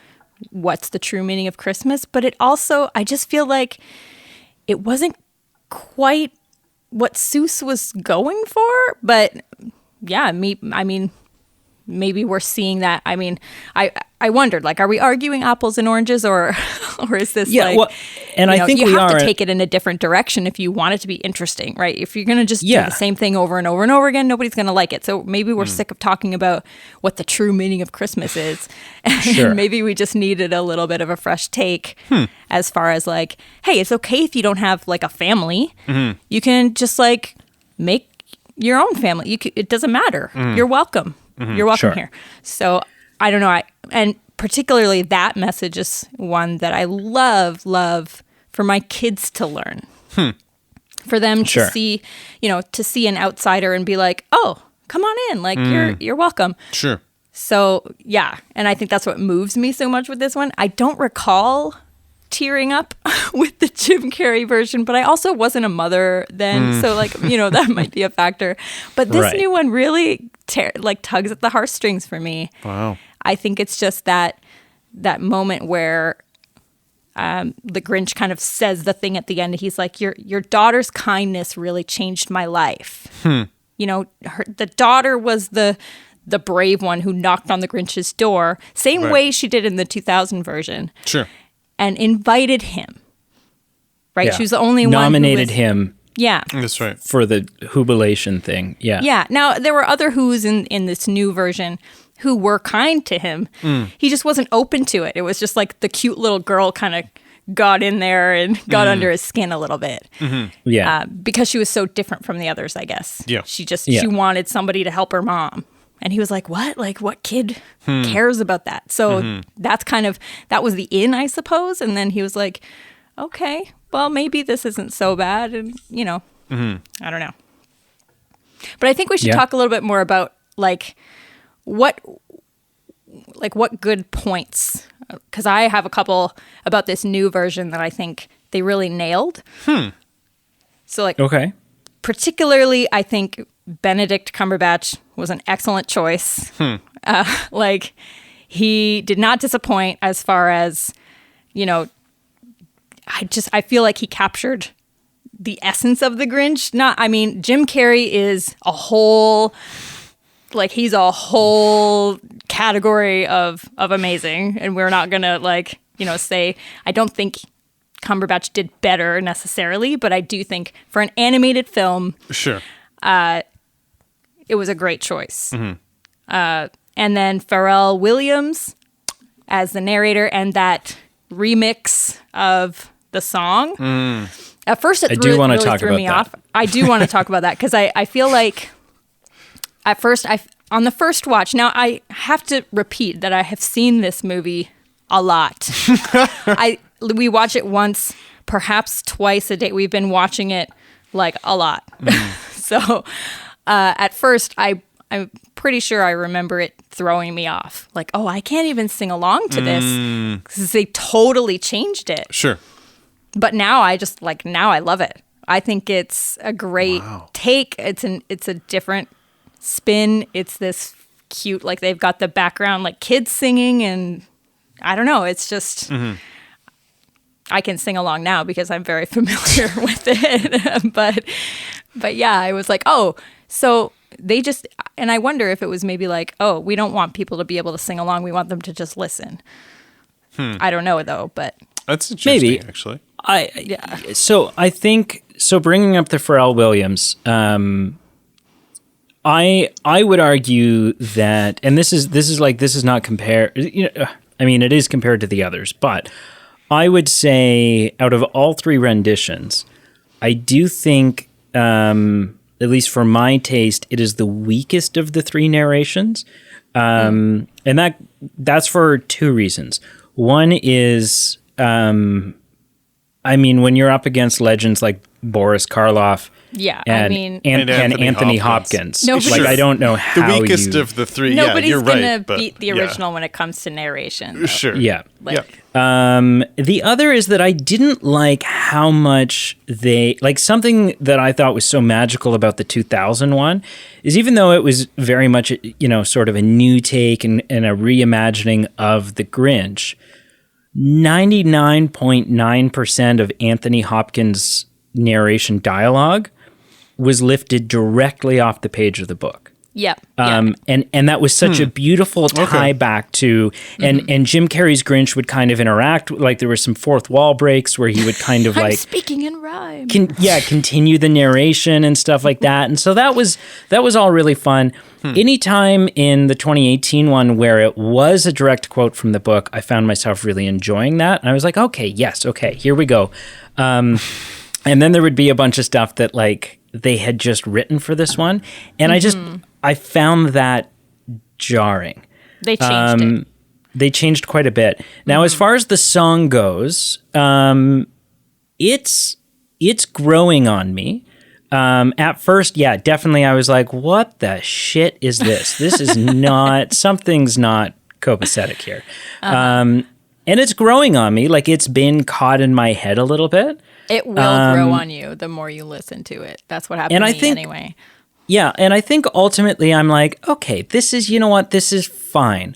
what's the true meaning of Christmas. But it also, I just feel like it wasn't quite what Seuss was going for. But yeah, maybe we're seeing that. I mean, I wondered, like, are we arguing apples and oranges, or is this I think you have to take it in a different direction if you want it to be interesting, right? If you're going to just do the same thing over and over and over again, nobody's going to like it. So maybe we're sick of talking about what the true meaning of Christmas is. And maybe we just needed a little bit of a fresh take as far as, like, hey, it's okay if you don't have, like, a family. You can just, like, make your own family. It doesn't matter. You're welcome. You're welcome here. So I don't know. And particularly that message is one that I love for my kids to learn. For them to see, to see an outsider and be like, oh, come on in. Like, you're welcome. Sure. So yeah. And I think that's what moves me so much with this one. I don't recall tearing up with the Jim Carrey version, but I also wasn't a mother then, so, like, that might be a factor. But this new one really tugs at the heartstrings for me. Wow. I think it's just that moment where the Grinch kind of says the thing at the end. He's like, your daughter's kindness really changed my life. The daughter was the brave one who knocked on the Grinch's door, same way she did in the 2000 version. Sure. And invited him, right? Yeah. She was the only one nominated him. Yeah, that's right. For the Whobilation thing. Yeah. Yeah. Now, there were other Who's in this new version who were kind to him. He just wasn't open to it. It was just like the cute little girl kind of got in there and got under his skin a little bit. Yeah. Because she was so different from the others, I guess. Yeah. She wanted somebody to help her mom. And he was like, what? Like, what kid cares about that? So that was the in, I suppose. And then he was like, okay, well, maybe this isn't so bad. And, I don't know. But I think we should talk a little bit more about, like, what good points. Because I have a couple about this new version that I think they really nailed. So, like, okay. Particularly, I think Benedict Cumberbatch was an excellent choice. Like, he did not disappoint as far as, I feel like he captured the essence of the Grinch. Jim Carrey is a whole, like, he's a whole category of amazing. And we're not going to, say, I don't think Cumberbatch did better necessarily, but I do think for an animated film, sure, it was a great choice. And then Pharrell Williams as the narrator, and that remix of the song. At first, it really threw me off. I do want to talk about that because I feel like at first, on the first watch, now I have to repeat that I have seen this movie a lot. We watch it once, perhaps twice a day. We've been watching it like a lot. So at first, I'm pretty sure I remember it throwing me off. Like, oh, I can't even sing along to this because they totally changed it. Sure. But now now I love it. I think it's a great take. It's a different spin. It's this cute, like, they've got the background, like, kids singing, and I don't know. It's just, I can sing along now because I'm very familiar with it. But yeah, I was like, oh, so they just, and I wonder if it was maybe like, oh, we don't want people to be able to sing along. We want them to just listen. I don't know, though, but That's interesting, Maybe. actually. So I think bringing up the Pharrell Williams, I would argue that, and this is not compared. I mean, it is compared to the others, but I would say out of all three renditions, I do think, at least for my taste, it is the weakest of the three narrations, and that's for two reasons. One is, I mean, when you're up against legends like Boris Karloff, and Anthony Hopkins, like I don't know how the weakest of the three. Nobody's you're gonna right, beat the original when it comes to narration. Though. Sure. Yeah. Like, The other is that I didn't like how much something that I thought was so magical about the 2001 is, even though it was very much, sort of a new take and a reimagining of the Grinch, 99.9% of Anthony Hopkins' narration dialogue was lifted directly off the page of the book. Yeah. And that was such a beautiful tie back to, and Jim Carrey's Grinch would kind of interact, like there were some fourth wall breaks where he would kind of I'm speaking in rhyme. Continue the narration and stuff like that. And so that was all really fun. Anytime in the 2018 one where it was a direct quote from the book, I found myself really enjoying that. And I was like, okay, here we go. And then there would be a bunch of stuff that like they had just written for this one. And I found that jarring. They changed it. They changed quite a bit. Now, as far as the song goes, it's growing on me. At first, yeah, definitely I was like, what the shit is this? This is not, something's not copacetic here. And it's growing on me. Like it's been caught in my head a little bit. It will grow on you the more you listen to it. That's what happened to me anyway. Yeah, and I think ultimately I'm like, okay, this is, this is fine.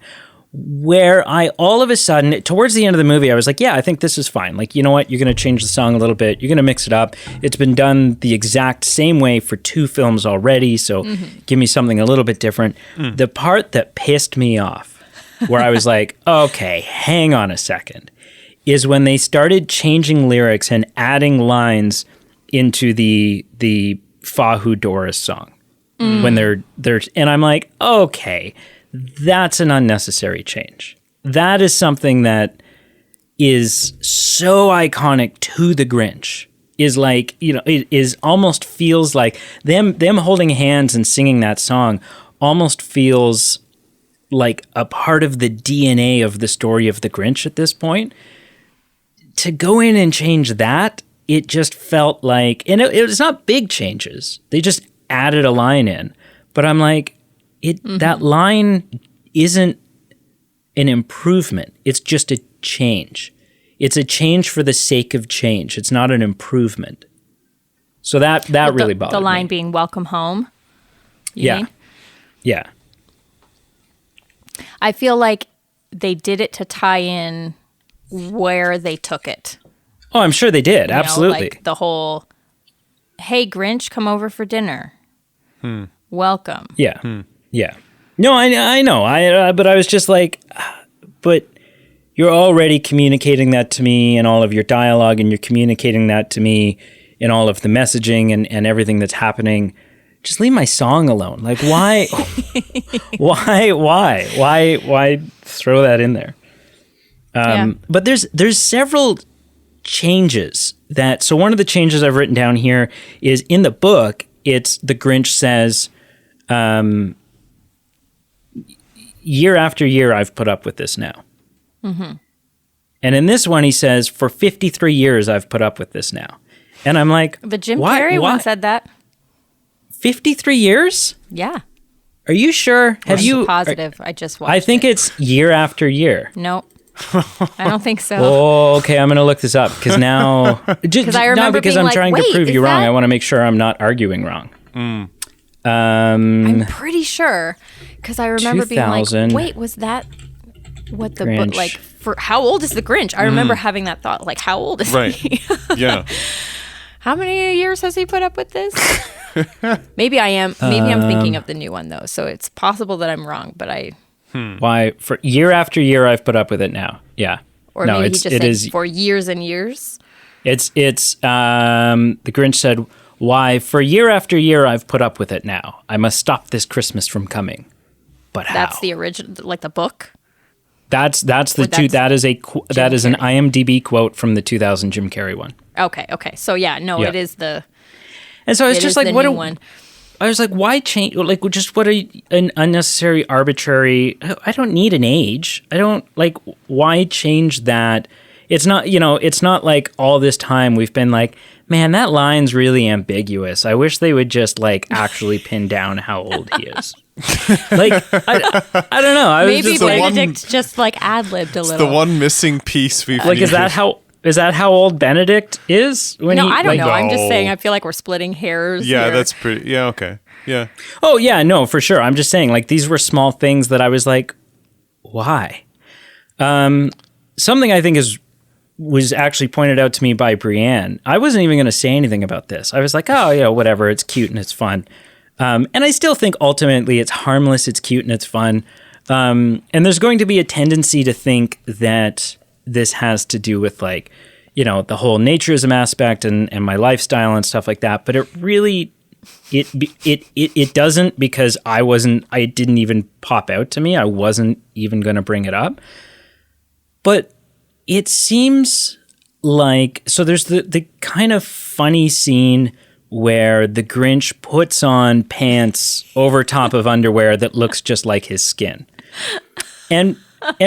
Where I all of a sudden, towards the end of the movie, I was like, yeah, I think this is fine. Like, you know what? You're going to change the song a little bit. You're going to mix it up. It's been done the exact same way for two films already, so give me something a little bit different. The part that pissed me off, where I was like, okay, hang on a second, is when they started changing lyrics and adding lines into the Fahu Doris song. When they're and I'm like, okay, that's an unnecessary change. That is something that is so iconic to the Grinch. Is like, it is almost feels like them holding hands and singing that song almost feels like a part of the DNA of the story of the Grinch at this point. To go in and change that, it just felt like, and it was not big changes. They just added a line in, but I'm like, that line isn't an improvement. It's just a change. It's a change for the sake of change. It's not an improvement. So that really bothered me. The line being "Welcome home." You mean? Yeah. I feel like they did it to tie in where they took it. Oh, I'm sure they did. Absolutely. Like the whole, "Hey Grinch, come over for dinner. Welcome." Yeah. Yeah. No, I know. But I was just like, but you're already communicating that to me in all of your dialogue, and you're communicating that to me in all of the messaging and everything that's happening. Just leave my song alone. Like, why? Why throw that in there? But there's several changes that. So one of the changes I've written down here is in the book. It's the Grinch says, year after year, I've put up with this now. And in this one, he says, for 53 years, I've put up with this now. And I'm like, but Jim Carrey once said that. 53 years? Yeah. Are you sure? Have you positive? I just watched. I think it's year after year. No. I don't think so. Oh, okay. I'm going to look this up because now, because I remember not because I'm trying to prove you wrong. I want to make sure I'm not arguing wrong. I'm pretty sure because I remember being like, wait, was that what the book, like, for how old is the Grinch? I remember having that thought, like, how old is he? Yeah. How many years has he put up with this? Maybe I'm thinking of the new one though. So it's possible that I'm wrong, but why for year after year I've put up with it now. Yeah. Or No, maybe he it just said is. for years and years. It's the Grinch said, "Why, for year after year I've put up with it now. I must stop this Christmas from coming. But how?" That's the original, like the book. That's the two. That is an IMDb quote from the 2000 Jim Carrey one. Okay. So yeah, no, Yeah. it is the. And so I was just like, what one? I was like, why change? Like, just what an unnecessary, arbitrary. I don't need an age. I don't like. Why change that? It's not, it's not like all this time we've been like, man, that line's really ambiguous. I wish they would just like actually pin down how old he is. Like, I don't know. Maybe Benedict just like ad-libbed a little. It's the one missing piece we've like, is that how old Benedict is? When I don't know. I'm just No. saying, I feel like we're splitting hairs. Yeah, here. that's pretty. Yeah, okay. Yeah. Oh yeah, no, for sure. I'm just saying, like, these were small things that I was like, why? Something I think was actually pointed out to me by Brienne. I wasn't even going to say anything about this. I was like, oh, whatever. It's cute and it's fun. And I still think ultimately it's harmless, it's cute, and it's fun. And there's going to be a tendency to think that this has to do with like, the whole naturism aspect and my lifestyle and stuff like that. But it really, it doesn't, because it didn't even pop out to me. I wasn't even going to bring it up. But it seems like, so there's the kind of funny scene where the Grinch puts on pants over top of underwear that looks just like his skin. And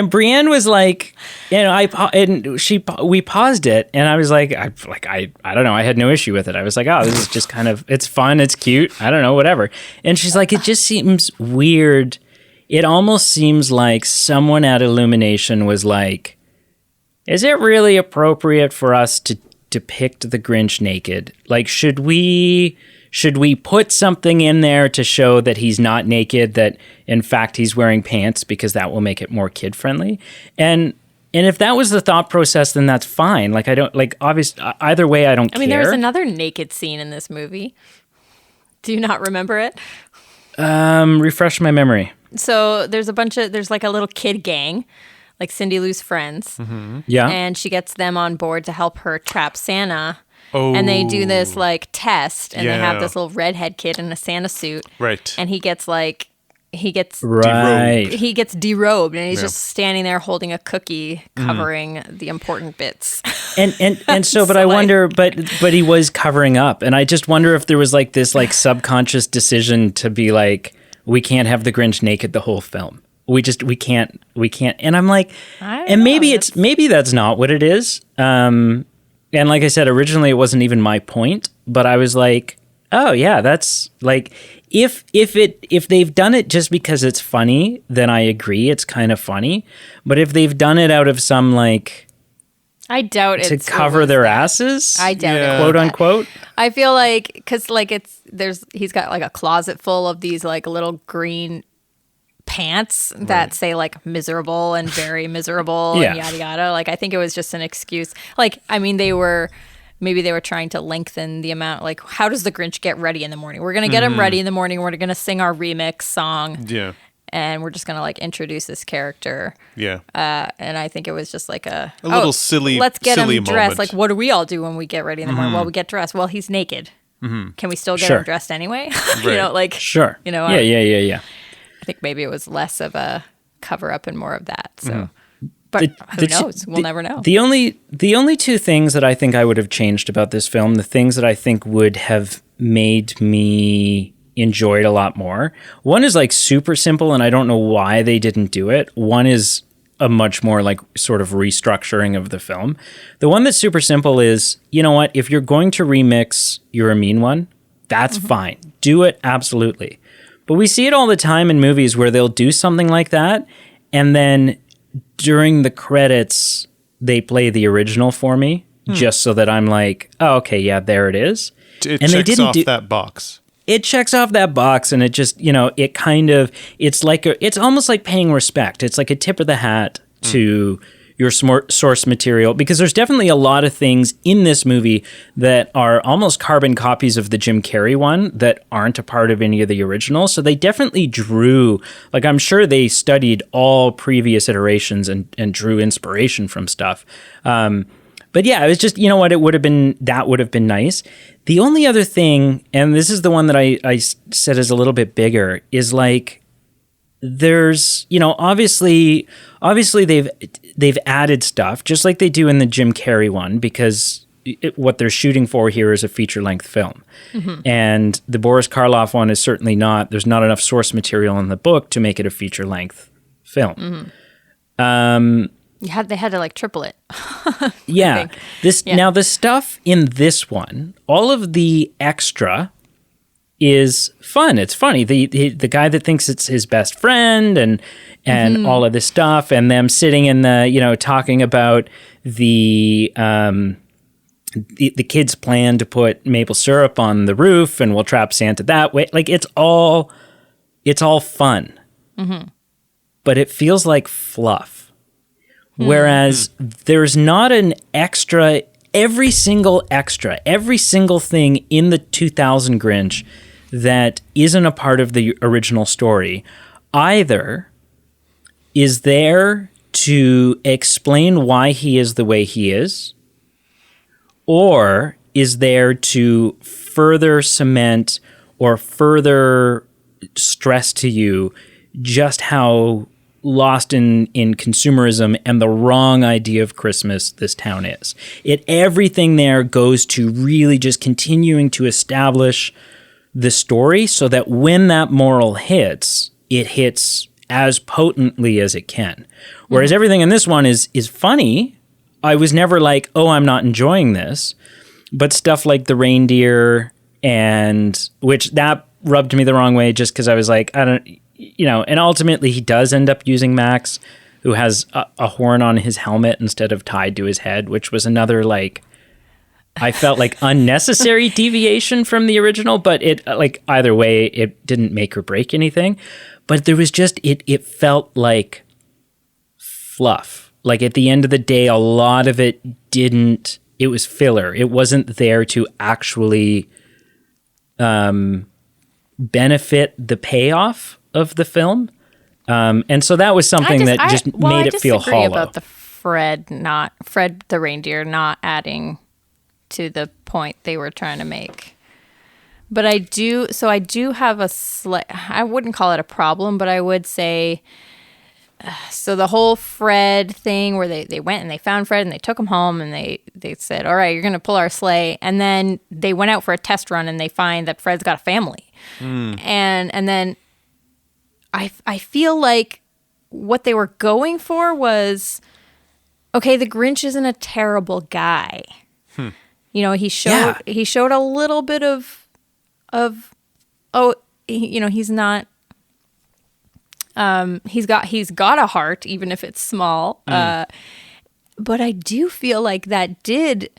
Brienne was like, we paused it, and I was like, I don't know, I had no issue with it. I was like, oh, this is just kind of, it's fun, it's cute, I don't know, whatever. And she's like, it just seems weird. It almost seems like someone at Illumination was like, is it really appropriate for us to depict the Grinch naked? Like, should we put something in there to show that he's not naked, that in fact he's wearing pants, because that will make it more kid friendly? And if that was the thought process, then that's fine. Like, I don't, like, obviously either way, I don't care. I mean, there was another naked scene in this movie. Do you not remember it? Refresh my memory. So there's like a little kid gang, like Cindy Lou's friends. Mm-hmm. Yeah. And she gets them on board to help her trap Santa. Oh. And they do this like test, and they have Yeah. this little redhead kid in a Santa suit. Right. And he gets right. he gets derobed, and he's just standing there holding a cookie covering the important bits. And so, but I wonder, but he was covering up, and I just wonder if there was like this like subconscious decision to be like, we can't have the Grinch naked the whole film. We can't. And I'm like, and maybe that's not what it is. And like I said, originally it wasn't even my point, but I was like, oh yeah, that's like, if they've done it just because it's funny, then I agree, it's kind of funny. But if they've done it out of some like, I doubt to it cover their asses, I doubt it. quote unquote. I feel like, because like he's got like a closet full of these like little green pants that say like miserable and very miserable and yada yada. Like, I think it was just an excuse. Like, I mean, maybe they were trying to lengthen the amount. Like, how does the Grinch get ready in the morning? We're gonna get him ready in the morning. We're gonna sing our remix song. Yeah. And we're just gonna like introduce this character. Yeah. And I think it was just like a little silly. Let's get silly him dressed. moment. Like, what do we all do when we get ready in the morning? Well, we get dressed. Well, he's naked. Can we still get him dressed anyway? You know, like, Sure. You know. Yeah. I think maybe it was less of a cover up and more of that. So, but who knows? We'll never know. The only two things that I think I would have changed about this film, the things that I think would have made me enjoy it a lot more. One is like super simple, and I don't know why they didn't do it. One is a much more like sort of restructuring of the film. The one that's super simple is, you know what? If you're going to remix You're a Mean One, that's fine. Do it, absolutely. But we see it all the time in movies where they'll do something like that, and then during the credits, they play the original for me, just so that I'm like, oh, okay, yeah, there it is. It and checks off that box. It checks off that box, and it just, it kind of, it's almost like paying respect. It's like a tip of the hat to your source material, because there's definitely a lot of things in this movie that are almost carbon copies of the Jim Carrey one that aren't a part of any of the originals. So they definitely drew, like, I'm sure they studied all previous iterations and drew inspiration from stuff. But yeah, it was just, you know what, that would have been nice. The only other thing, and this is the one that I said is a little bit bigger, is like, there's, you know, obviously they've added stuff just like they do in the Jim Carrey one, because what they're shooting for here is a feature-length film. Mm-hmm. And the Boris Karloff one is certainly not. There's not enough source material in the book to make it a feature-length film. Mm-hmm. They had to like triple it. Yeah. Now the stuff in this one, all of the extra is fun. It's funny. The guy that thinks it's his best friend and mm-hmm. all of this stuff, and them sitting in the, you know, talking about the kids' plan to put maple syrup on the roof, and we'll trap Santa that way. Like, it's all fun, mm-hmm. but it feels like fluff. Mm-hmm. Whereas there's not an extra. Every single thing in the 2000 Grinch that isn't a part of the original story either is there to explain why he is the way he is, or is there to further cement or further stress to you just how lost in consumerism and the wrong idea of Christmas this town is. Everything there goes to really just continuing to establish the story so that when that moral hits, it hits as potently as it can. Whereas everything in this one is funny. I was never like, oh, I'm not enjoying this. But stuff like the reindeer, and which that rubbed me the wrong way just because I was like, I don't, you know, and ultimately he does end up using Max, who has a horn on his helmet instead of tied to his head, which was another, like, I felt like unnecessary deviation from the original, but it, like, either way, it didn't make or break anything. But there was just, it felt like fluff. Like, at the end of the day, a lot of it it was filler. It wasn't there to actually benefit the payoff of the film. And so that was something that just made it feel hollow. I disagree about the Fred the reindeer not adding to the point they were trying to make. But I do have a I wouldn't call it a problem, but I would say, so the whole Fred thing where they went and they found Fred and they took him home and they said, all right, you're going to pull our sleigh. And then they went out for a test run and they find that Fred's got a family. And then I feel like what they were going for was, okay, the Grinch isn't a terrible guy. You know, he showed a little bit of you know, he's not, he's got a heart, even if it's small. But I do feel like that did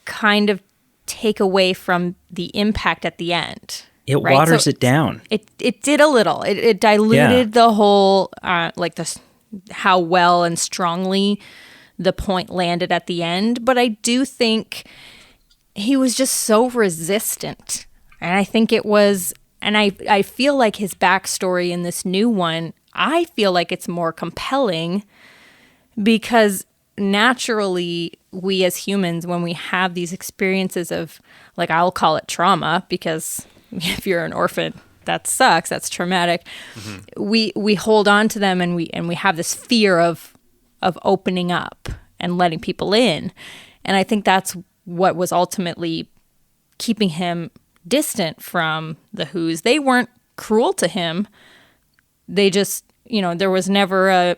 kind of take away from the impact at the end. It waters it down. It did a little. It diluted the whole, like, this, how well and strongly the point landed at the end. But I do think he was just so resistant. And I think it was, and I feel like his backstory in this new one, I feel like it's more compelling because naturally we as humans, when we have these experiences of, like, I'll call it trauma, because if you're an orphan, that sucks, that's traumatic. We hold on to them and we have this fear of opening up and letting people in. And I think that's what was ultimately keeping him distant from the Who's. They weren't cruel to him. They just, you know, there was never a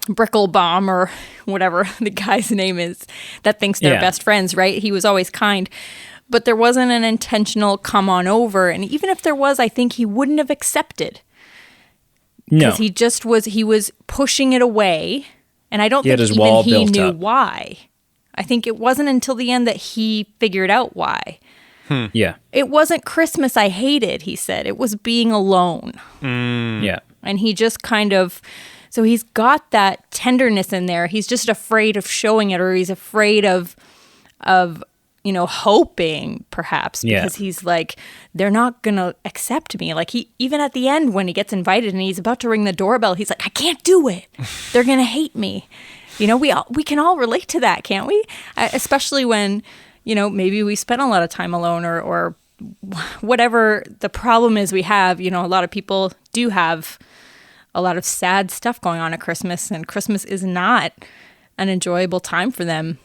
Bricklebomb or whatever the guy's name is that thinks they're best friends, right? He was always kind. But there wasn't an intentional come on over. And even if there was, I think he wouldn't have accepted. No. Because he was pushing it away. And I don't think even he knew why. I think it wasn't until the end that he figured out why. Yeah. It wasn't Christmas I hated, he said. It was being alone. Yeah. And he just kind of So he's got that tenderness in there. He's just afraid of showing it, or he's afraid of hoping perhaps, because he's like, they're not going to accept me. Like, he, even at the end when he gets invited and he's about to ring the doorbell, he's like, I can't do it. They're going to hate me. We can all relate to that, can't we? Especially when, maybe we spent a lot of time alone, or whatever the problem is we have. A lot of people do have a lot of sad stuff going on at Christmas, and Christmas is not an enjoyable time for them.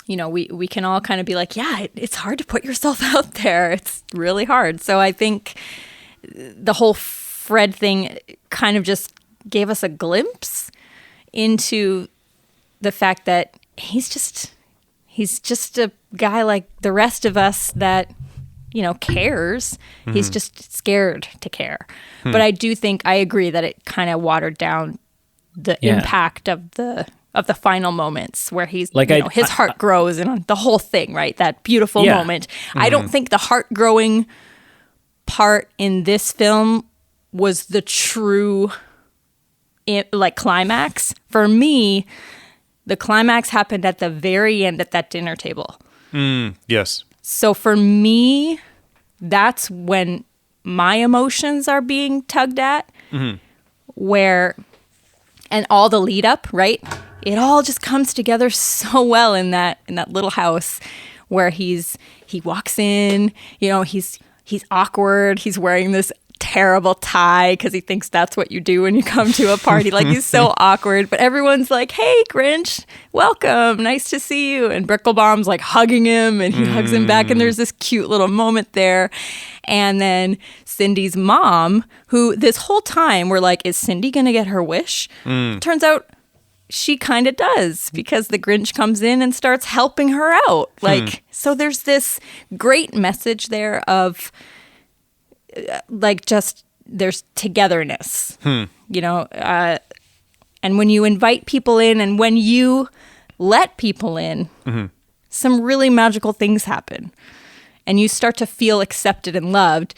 We can all kind of be like, yeah, it's hard to put yourself out there. It's really hard. So I think the whole Fred thing kind of just gave us a glimpse into the fact that he's just a guy like the rest of us that, cares. Mm-hmm. He's just scared to care. But I do think, I agree that it kind of watered down the impact of the final moments where he's like, his heart grows and the whole thing, right? That beautiful moment. Mm-hmm. I don't think the heart growing part in this film was the true climax. For me, the climax happened at the very end at that dinner table. Yes. So for me, that's when my emotions are being tugged at, and all the lead up, right? It all just comes together so well in that little house where he walks in, he's awkward. He's wearing this terrible tie because he thinks that's what you do when you come to a party. Like, he's so awkward, but everyone's like, hey, Grinch, welcome. Nice to see you. And Bricklebaum's like hugging him, and he hugs him back. And there's this cute little moment there. And then Cindy's mom, who this whole time we're like, is Cindy going to get her wish? Turns out she kind of does, because the Grinch comes in and starts helping her out. Like, so there's this great message there of just there's togetherness, and when you invite people in and when you let people in, some really magical things happen, and you start to feel accepted and loved,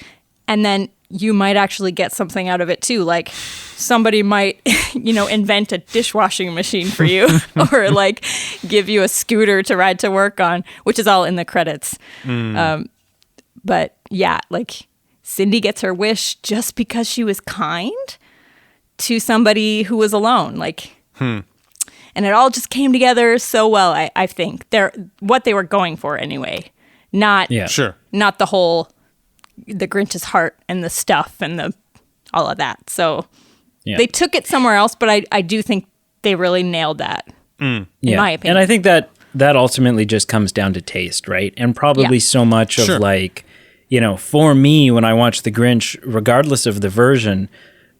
and then you might actually get something out of it too. Like, somebody might, invent a dishwashing machine for you, or like give you a scooter to ride to work on, which is all in the credits. But yeah, like, Cindy gets her wish just because she was kind to somebody who was alone. Like, and it all just came together so well. I think they're what they were going for anyway. Not not the Grinch's heart and the stuff and all of that. So they took it somewhere else, but I do think they really nailed that. In my opinion. And I think that ultimately just comes down to taste, right? And probably so much of like, for me, when I watch The Grinch, regardless of the version,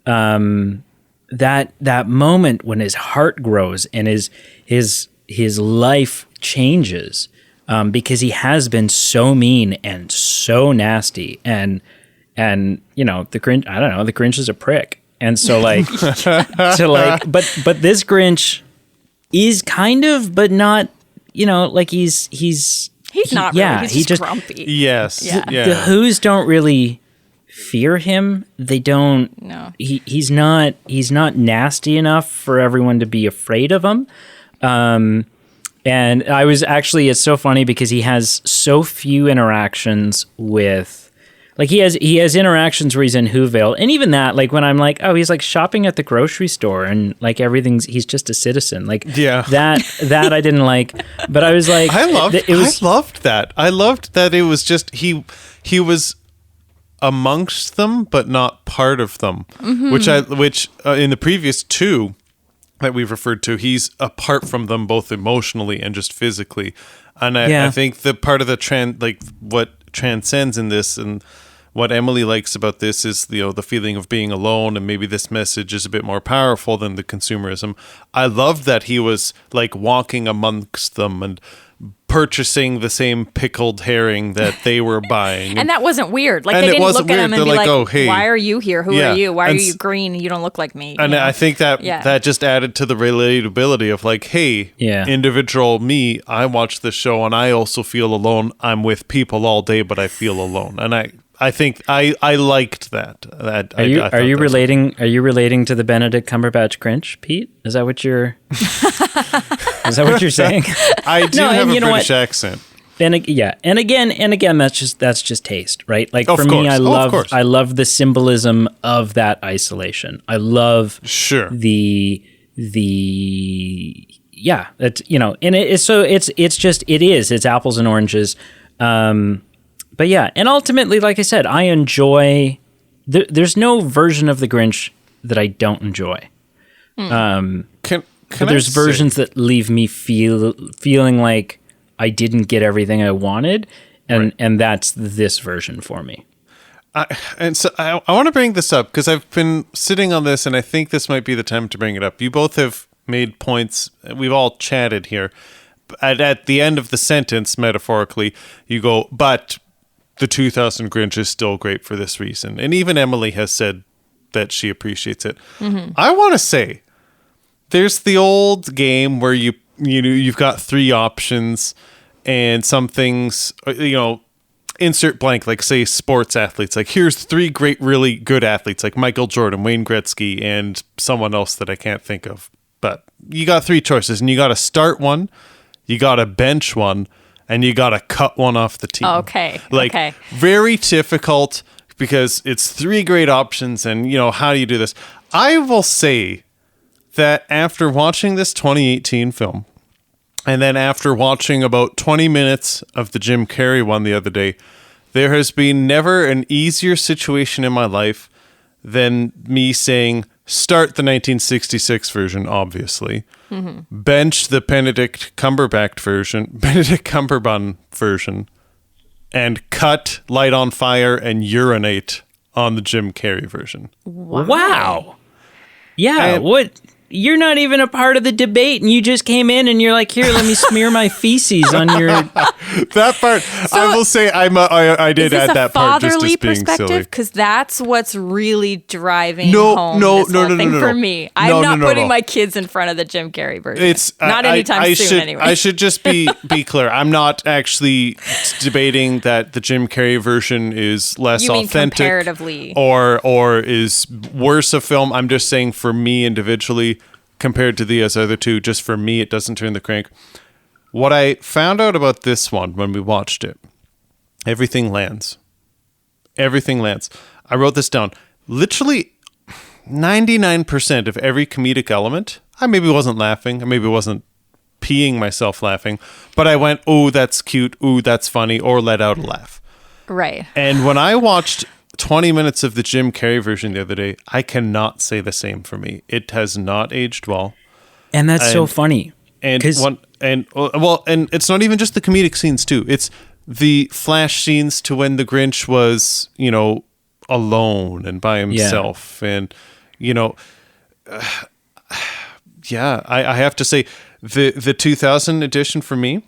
that moment when his heart grows and his life changes, because he has been so mean and so nasty, and the Grinch, I don't know, the Grinch is a prick, and so like, but this Grinch is kind of, but not, like he's not really. He's just grumpy. Yes. Yeah. The Who's don't really fear him. They don't. No. He's not nasty enough for everyone to be afraid of him. And I was actually, it's so funny because he has so few interactions with, like, he has interactions where he's in Whoville, and even that, like, when I'm like, oh, he's like shopping at the grocery store and like he's just a citizen, like, that I didn't like, but I was like, I loved that. I loved that it was just he was amongst them but not part of them, which in the previous two that we've referred to, he's apart from them both emotionally and just physically, and I think the part of the what transcends in this, and what Emily likes about this is the feeling of being alone, and maybe this message is a bit more powerful than the consumerism. I loved that he was like walking amongst them and purchasing the same pickled herring that they were buying. And that wasn't weird. Like, they didn't look at him and be like, oh, hey, why are you here? Who are you? Why are you green? You don't look like me. And I think that just added to the relatability of like, hey, individual me, I watch this show and I also feel alone. I'm with people all day, but I feel alone. And I I think I liked that. Are you relating to the Benedict Cumberbatch Grinch, Pete? Is that what you're saying? I do have a British accent. And again, that's just taste, right? Like Of for me, course. I love the symbolism of that isolation. I love the it's and it's apples and oranges. But yeah, and ultimately, like I said, I enjoy. There's no version of the Grinch that I don't enjoy. But there's versions that leave me feeling like I didn't get everything I wanted, and that's this version for me. And so I want to bring this up because I've been sitting on this, and I think this might be the time to bring it up. You both have made points. We've all chatted here. At the end of the sentence, metaphorically, you go, but the 2000 Grinch is still great for this reason. And even Emily has said that she appreciates it. Mm-hmm. I want to say, there's the old game where you've got three options, and some things, insert blank, like say sports athletes. Like here's three great, really good athletes, like Michael Jordan, Wayne Gretzky, and someone else that I can't think of. But you got three choices, and you got to start one, you got to bench one, and you got to cut one off the team. Okay. Very difficult because it's three great options, and how do you do this? I will say that after watching this 2018 film, and then after watching about 20 minutes of the Jim Carrey one the other day, there has been never an easier situation in my life than me saying, start the 1966 version, obviously. Mm-hmm. Bench the Benedict Cumberbatch version, and cut Light on Fire and urinate on the Jim Carrey version. Wow. Yeah, what... You're not even a part of the debate, and you just came in and you're like, here, let me smear my feces on your... That part, so, I will say I did add that part just as being silly. Because that's what's really driving home this whole thing for me. I'm not putting my kids in front of the Jim Carrey version. It's not anytime soon anyway. I should just be clear. I'm not actually debating that the Jim Carrey version is less authentic comparatively, or is worse a film. I'm just saying for me individually, compared to the other two, just for me, it doesn't turn the crank. What I found out about this one when we watched it, everything lands. Everything lands. I wrote this down. Literally 99% of every comedic element, I maybe wasn't laughing, I maybe wasn't peeing myself laughing, but I went, oh, that's cute, oh, that's funny, or let out a laugh. Right. And when I watched 20 minutes of the Jim Carrey version the other day, I cannot say the same for me. It has not aged well. And that's so funny. And it's not even just the comedic scenes too. It's the flash scenes to when the Grinch was, alone and by himself. Yeah. And, I have to say the 2000 edition for me,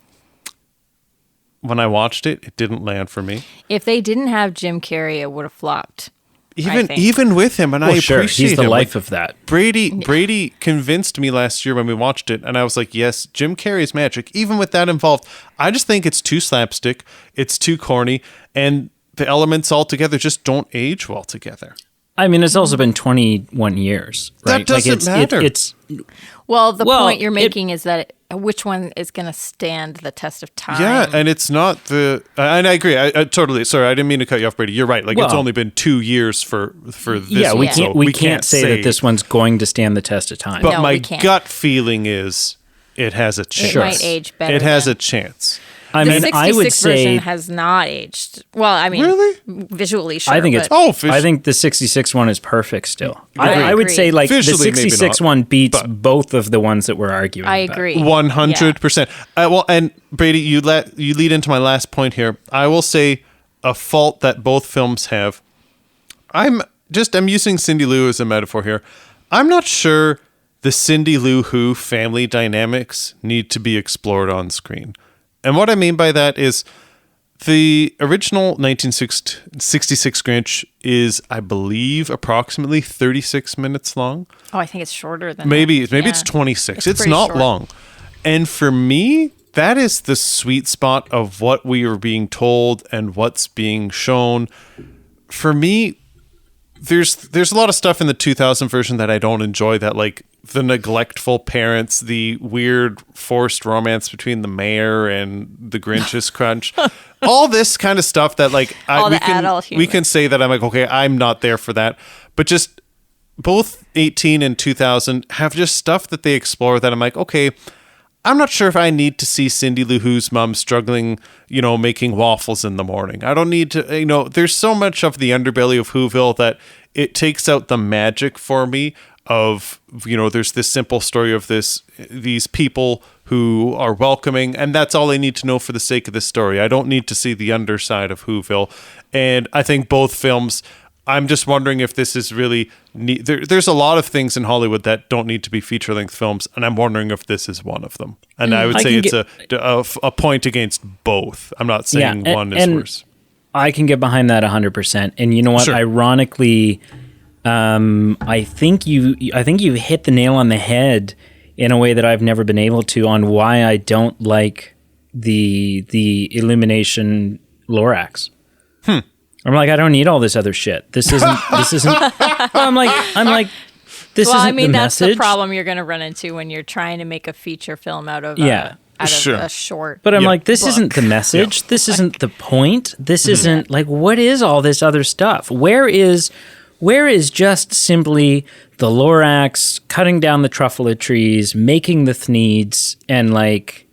when I watched it, it didn't land for me. If they didn't have Jim Carrey, it would have flopped. Even with him, and I appreciate he's the him. life of that. Brady convinced me last year when we watched it, and I was like, yes, Jim Carrey's magic. Even with that involved, I just think it's too slapstick, it's too corny, and the elements all together just don't age well together. I mean, it's also been 21 years, right? That doesn't matter. The point you're making is that which one is going to stand the test of time? Yeah, and it's not the... And I agree. I totally... Sorry, I didn't mean to cut you off, Brady. You're right. It's only been 2 years for this yeah, one. We can't say that this one's going to stand the test of time. But my gut feeling is it has a chance. It might age better. It has a chance. I mean, I would say version has not aged. Well, I mean, really? Visually, sure. I think I think the 66 one is perfect still. I would say visually, the 66 one beats both of the ones that we're arguing. I agree. 100%. And Brady, you lead into my last point here. I will say a fault that both films have. I'm using Cindy Lou as a metaphor here. I'm not sure the Cindy Lou Who family dynamics need to be explored on screen. And what I mean by that is the original 1966 Grinch is, I believe, approximately 36 minutes long. Oh, I think it's shorter than maybe it's 26. It's not short. Long. And for me, that is the sweet spot of what we are being told and what's being shown. for me, there's a lot of stuff in the 2000 version that I don't enjoy, that like the neglectful parents, the weird forced romance between the mayor and the Grinch's crunch, all this kind of stuff that like we can say that I'm like, okay, I'm not there for that. But just both 18 and 2000 have just stuff that they explore that I'm like, okay, I'm not sure if I need to see Cindy Lou Who's mom struggling, making waffles in the morning. I don't need to, there's so much of the underbelly of Whoville that it takes out the magic for me of, there's this simple story of these people who are welcoming, and that's all I need to know for the sake of this story. I don't need to see the underside of Whoville. And I think both films, I'm just wondering if this is really there's a lot of things in Hollywood that don't need to be feature-length films, and I'm wondering if this is one of them. And I would say it's a point against both. I'm not saying one is worse. I can get behind that 100%. And you know what? Sure. Ironically, I think you hit the nail on the head in a way that I've never been able to on why I don't like the Illumination Lorax. I'm like, I don't need all this other shit. This isn't. I'm like, this isn't. Well, I mean, that's message. The problem you're going to run into when you're trying to make a feature film out of a short. But I'm like, this book. isn't the message. This isn't the point. This isn't like, what is all this other stuff? Where is just simply the Lorax cutting down the truffula trees, making the Thneeds, and like,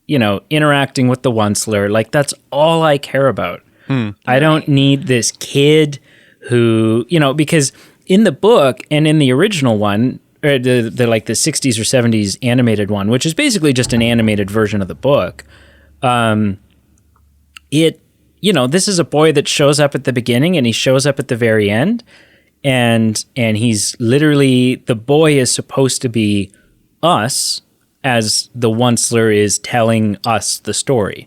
interacting with the Onceler? Like, that's all I care about. I don't need this kid who, because in the book and in the original one, or the 60s or 70s animated one, which is basically just an animated version of the book, this is a boy that shows up at the beginning and he shows up at the very end, and he's literally, the boy is supposed to be us as the Onceler is telling us the story.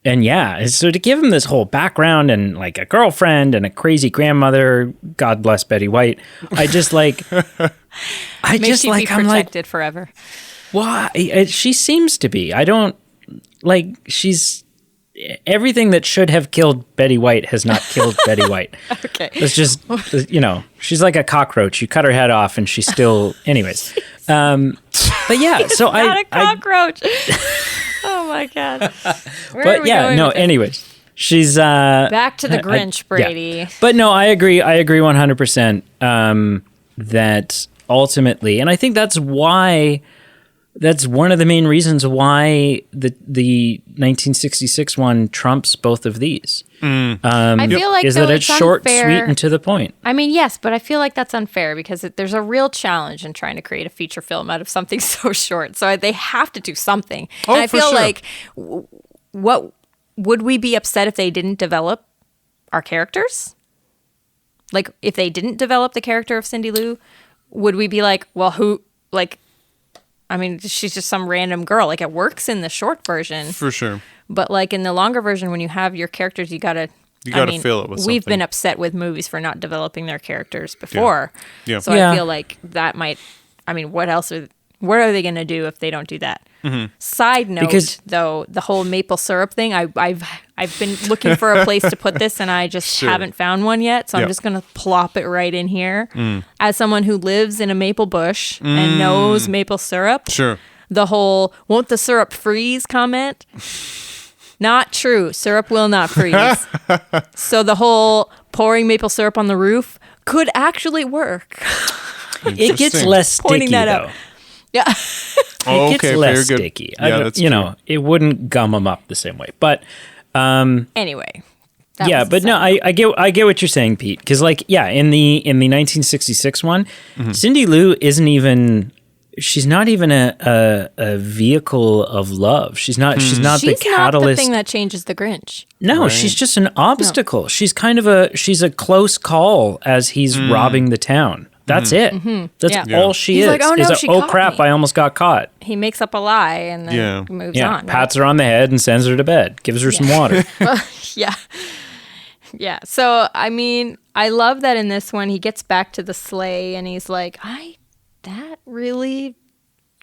And so to give him this whole background and like a girlfriend and a crazy grandmother, God bless Betty White, I just like, I'm protected forever. Why? She seems to be. I don't like. She's everything that should have killed Betty White has not killed Betty White. Okay, it's just she's like a cockroach. You cut her head off and she's still. Anyways, but yeah. So not a cockroach. Oh my God. Anyways, she's back to the Grinch, Brady. Yeah. But no, I agree 100% that ultimately, and I think that's one of the main reasons why the 1966 one trumps both of these. I feel like is that it's short, sweet, and to the point. I mean, yes, but I feel like that's unfair because there's a real challenge in trying to create a feature film out of something so short. So they have to do something. Oh, and I feel sure. like, what would we be upset if they didn't develop our characters? Like, if they didn't develop the character of Cindy Lou, would we be like, well, who, like, I mean, she's just some random girl. Like, it works in the short version. For sure. But, like, in the longer version, when you have your characters, you gotta fill it with something. We've been upset with movies for not developing their characters before. Yeah. So I feel like that might, I mean, what are they going to do if they don't do that? Mm-hmm. Side note, though, the whole maple syrup thing, I've been looking for a place to put this, and I just haven't found one yet. So I'm just going to plop it right in here. As someone who lives in a maple bush and knows maple syrup, the whole "won't the syrup freeze" comment, not true. Syrup will not freeze. So the whole pouring maple syrup on the roof could actually work. It gets less sticky, pointing that though. out. Yeah. It gets less sticky. Yeah, that's true. It wouldn't gum them up the same way. But anyway. But no, I get what you're saying, Pete. Because in the 1966 one, Cindy Lou she's not even a vehicle of love. She's not the catalyst. She's not the thing that changes the Grinch. No, right. She's just an obstacle. No. She's kind of she's a close call as he's robbing the town. That's it. Mm-hmm. That's all she is. Like, oh, no, crap, I almost got caught. He makes up a lie and then moves on. Pats her on the head and sends her to bed. Gives her some water. Yeah. Yeah. So, I mean, I love that in this one, he gets back to the sleigh and he's like, that really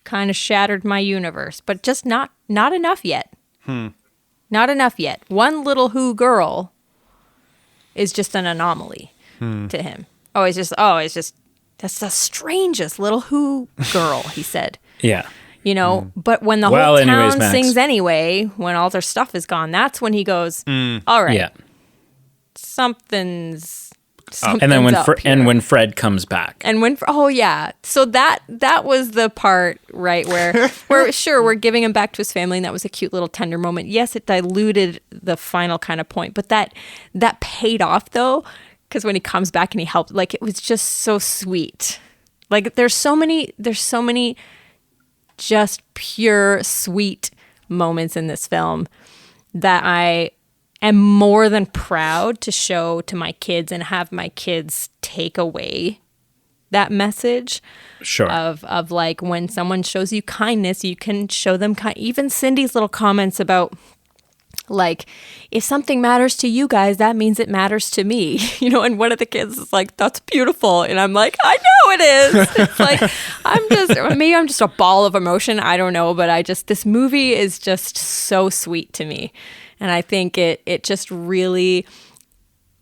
kind of shattered my universe, but just not enough yet. Not enough yet. One little Who girl is just an anomaly to him. It's just that's the strangest little Who girl, he said. Yeah. But when the whole town sings anyway, when all their stuff is gone, that's when he goes, all right, something's and then when Fred comes back. And so that was the part, right, where we're giving him back to his family, and that was a cute little tender moment. Yes, it diluted the final kind of point, but that paid off though, because when he comes back and he helped, like, it was just so sweet. Like, there's so many just pure sweet moments in this film that I am more than proud to show to my kids and have my kids take away that message. Sure. Of like, when someone shows you kindness, you can show them even Cindy's little comments about, like, if something matters to you guys, that means it matters to me. And one of the kids is like, that's beautiful. And I'm like, I know it is. It's like, maybe I'm just a ball of emotion. I don't know. But this movie is just so sweet to me. And I think it just really,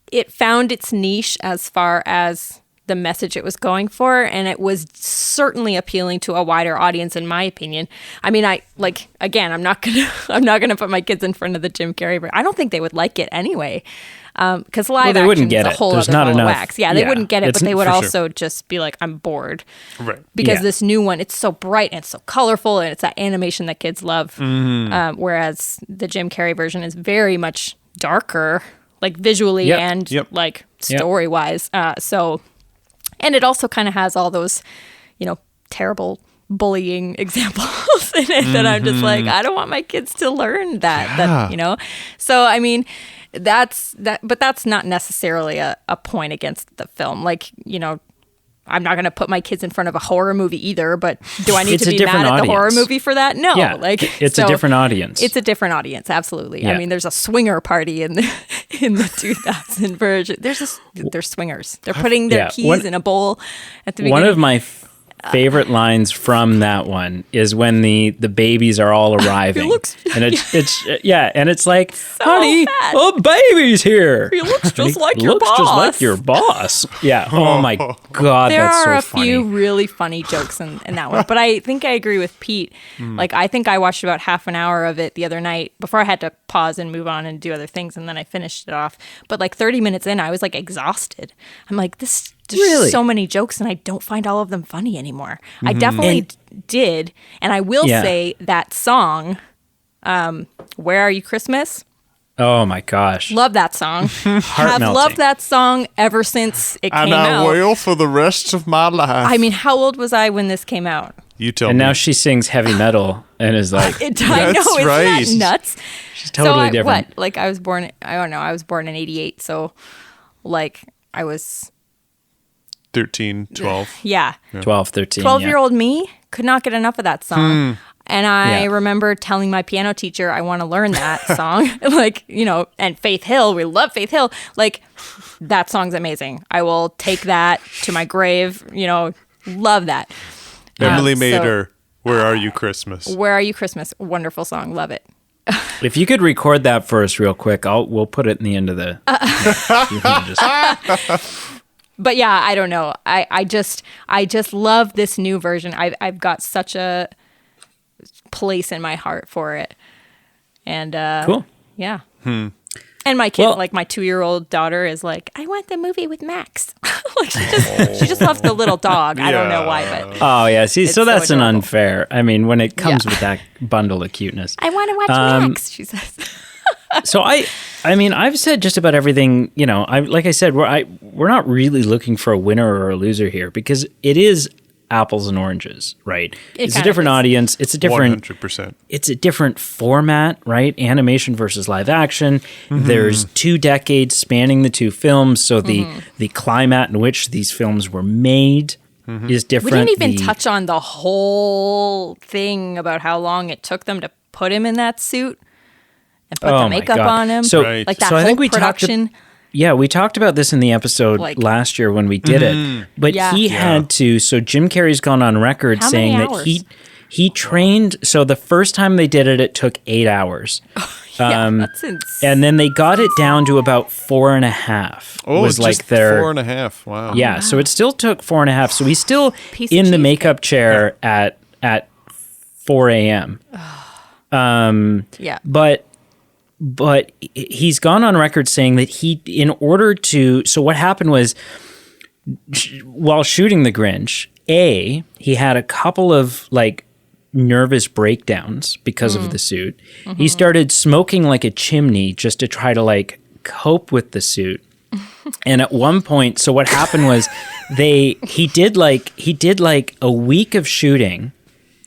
it found its niche as far as the message it was going for, and it was certainly appealing to a wider audience, in my opinion. I mean, I'm not gonna put my kids in front of the Jim Carrey, but I don't think they would like it anyway, because live action is a whole other ball of wax. Yeah, they wouldn't get it, but they would also just be like, I'm bored, right? Because this new one, it's so bright and it's so colorful, and it's that animation that kids love, whereas the Jim Carrey version is very much darker, like visually and like story wise. And it also kind of has all those, terrible bullying examples in it that I'm just like, I don't want my kids to learn that. So, I mean, that's not necessarily a point against the film. Like, I'm not going to put my kids in front of a horror movie either, but do I need to be mad at the horror movie for that? No. Yeah, it's a different audience. It's a different audience, absolutely. Yeah. I mean, there's a swinger party in the 2000 version. They're swingers. They're putting their keys in a bowl at the beginning. One of my favorite lines from that one is when the babies are all arriving. And it's like, so honey, a baby's here. He looks just like your boss. Just like your boss. Yeah. Oh my God, that's so funny. There are a few really funny jokes in that one, but I think I agree with Pete. Like, I think I watched about half an hour of it the other night before I had to pause and move on and do other things, and then I finished it off. But like 30 minutes in, I was like exhausted. I'm like, there's so many jokes, and I don't find all of them funny anymore. I definitely did. And I will say that song, Where Are You Christmas? Oh my gosh. Love that song. Have loved that song ever since it came out. And I will for the rest of my life. I mean, how old was I when this came out? You tell me. And now she sings heavy metal and is like, I know, isn't that nuts? She's totally different. What? Like, I was born in 88, so like I was 13, 12. Yeah. 12, 13. 12-year-old me could not get enough of that song. And I remember telling my piano teacher, I want to learn that song. Like, and Faith Hill, we love Faith Hill. Like, that song's amazing. I will take that to my grave, love that. Emily Mader, Where Are You Christmas? Where Are You Christmas? Wonderful song. Love it. If you could record that for us real quick, we'll put it in the end of the... But yeah, I don't know. I just love this new version. I've got such a place in my heart for it. And cool. Yeah. And my kid, like my 2-year-old daughter, is like, I want the movie with Max. Like, she just loves the little dog. I don't know why, but oh yeah. See, so that's an unfair. I mean, when it comes with that bundle of cuteness, I want to watch Max. She says. So I mean, I've said just about everything. Like I said, we're not really looking for a winner or a loser here, because it is apples and oranges, right? It's a different audience. It's a different 100%. It's a different format, right? Animation versus live action. There's 2 decades spanning the 2 films, so the climate in which these films were made is different. We didn't even touch on the whole thing about how long it took them to put him in that suit and put the makeup on him. So, like that whole production. We talked about this in the episode last year when we did it. But he had to. So Jim Carrey's gone on record saying that He trained. So the first time they did it, it took 8 hours. That's insane. And then they got it down to about 4.5. Oh, was just like their 4.5. Wow. Yeah, so it still took 4.5. So he's still Piece of in the cheesecake. makeup chair at 4 a.m. Yeah. But he's gone on record saying that so what happened was while shooting The Grinch, he had a couple of like nervous breakdowns because of the suit. Mm-hmm. He started smoking like a chimney just to try to like cope with the suit. And at one point, so what happened was he did like a week of shooting,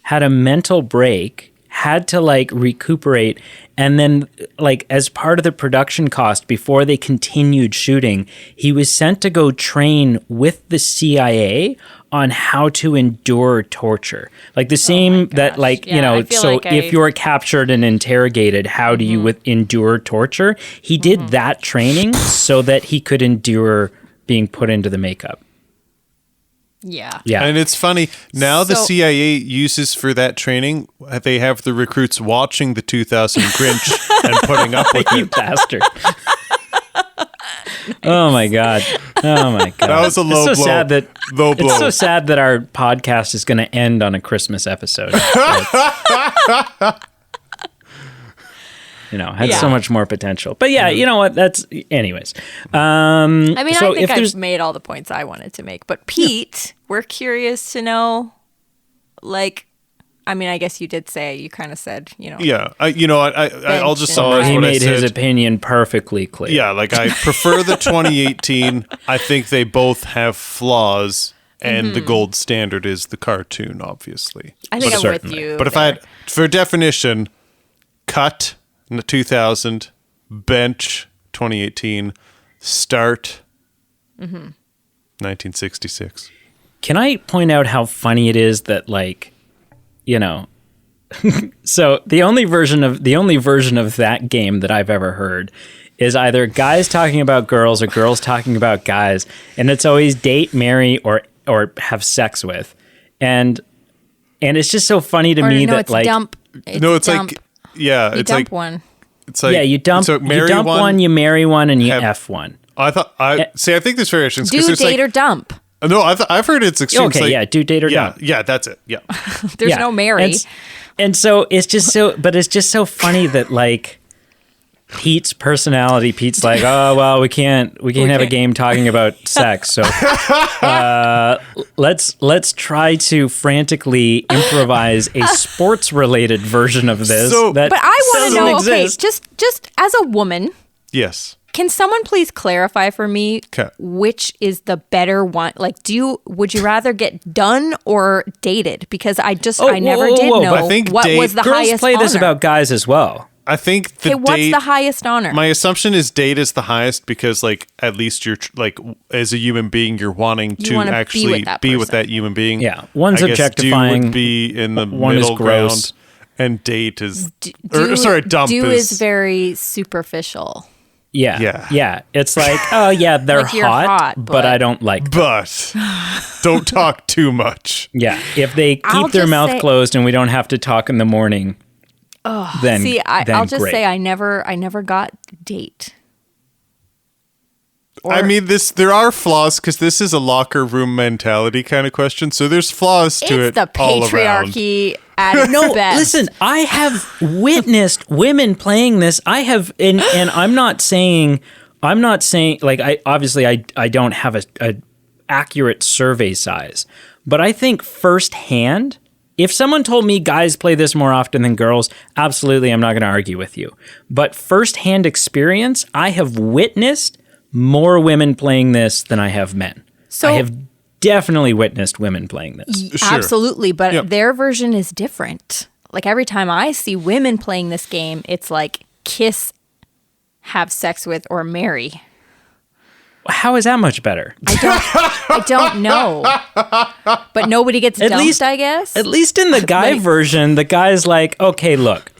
had a mental break, had to like recuperate, and then like as part of the production cost before they continued shooting, he was sent to go train with the CIA on how to endure torture. Like the same that like, Yeah, I feel so like if you're captured and interrogated, how do you endure torture? He did that training so that he could endure being put into the makeup. Yeah. Yeah. And it's funny, now the So- CIA uses for that training, they have the recruits watching the 2000 Grinch and putting up with You it. bastard. Oh my god. Oh my god. That was a low it's so blow. Sad that Low blow. It's so sad that our podcast is going to end on a Christmas episode. Had so much more potential. But yeah, you know what? That's anyways. I mean, so I think if there's- I've made all the points I wanted to make. But Pete, we're curious to know, like, I mean, I guess you did say, you kind of said, Yeah, I'll just summarize he what I made said. his opinion perfectly clear. Yeah, like I prefer the 2018. I think they both have flaws, and the gold standard is the cartoon, obviously. I think I'm certainly. with you. But if I had, for definition, cut in the 2000, bench 2018, start 1966. Can I point out how funny it is that like, so the only version of that game that I've ever heard is either guys talking about girls or girls talking about guys, and it's always date, marry, or have sex with, and it's just so funny to me that it's like dump. It's dump. like, yeah, You it's dump like one. It's like, yeah, you dump so marry one, you marry one, and you have- F one. I think there's variations. 'cause Do there's date like, or dump. no, I've heard it's extreme. Okay, yeah, do date or yeah, dump. yeah, that's it. Yeah, There's Yeah. no marry. And so it's just so funny that like Pete's personality. Pete's like, oh well, we can't have a game talking about sex. So let's try to frantically improvise a sports related version of this. So- that But I want to doesn't know, exist. okay, just as a woman, yes. can someone please clarify for me 'Kay. which is the better one? Like, would you rather get done or dated? Because I never did know I think what was the Girls highest play this honor. about guys as well. I think the Okay, what's date. the highest honor? My assumption is date is the highest because, like, at least you're like as a human being, you're wanting You to wanna be actually with that be with person. that human being. Yeah, one's I guess objectifying, Do would be in the one is middle gross. ground, and date is. dump Dump is very superficial. Yeah. Yeah. It's like, oh yeah, they're Like, you're hot, hot, but but- I don't like them. But don't talk too much. Yeah, if they I'll keep their just mouth say- closed and we don't have to talk in the morning, then See, then I'll just great. say I never got date. I mean, there are flaws because this is a locker room mentality kind of question. So there's flaws to it It's the all around. patriarchy at its No, best. listen, I have witnessed women playing this. I have, and I'm not saying like I don't have a accurate survey size, but I think firsthand, if someone told me guys play this more often than girls, absolutely, I'm not going to argue with you. But firsthand experience, I have witnessed more women playing this than I have men. So- I have definitely witnessed women playing this. Sure. Absolutely, but Yep. their version is different. Like every time I see women playing this game, it's like kiss, have sex with, or marry. How is that much better? I don't know, but nobody gets At dumped. least- I guess. At least in the guy Like- version, the guy's like, okay, look,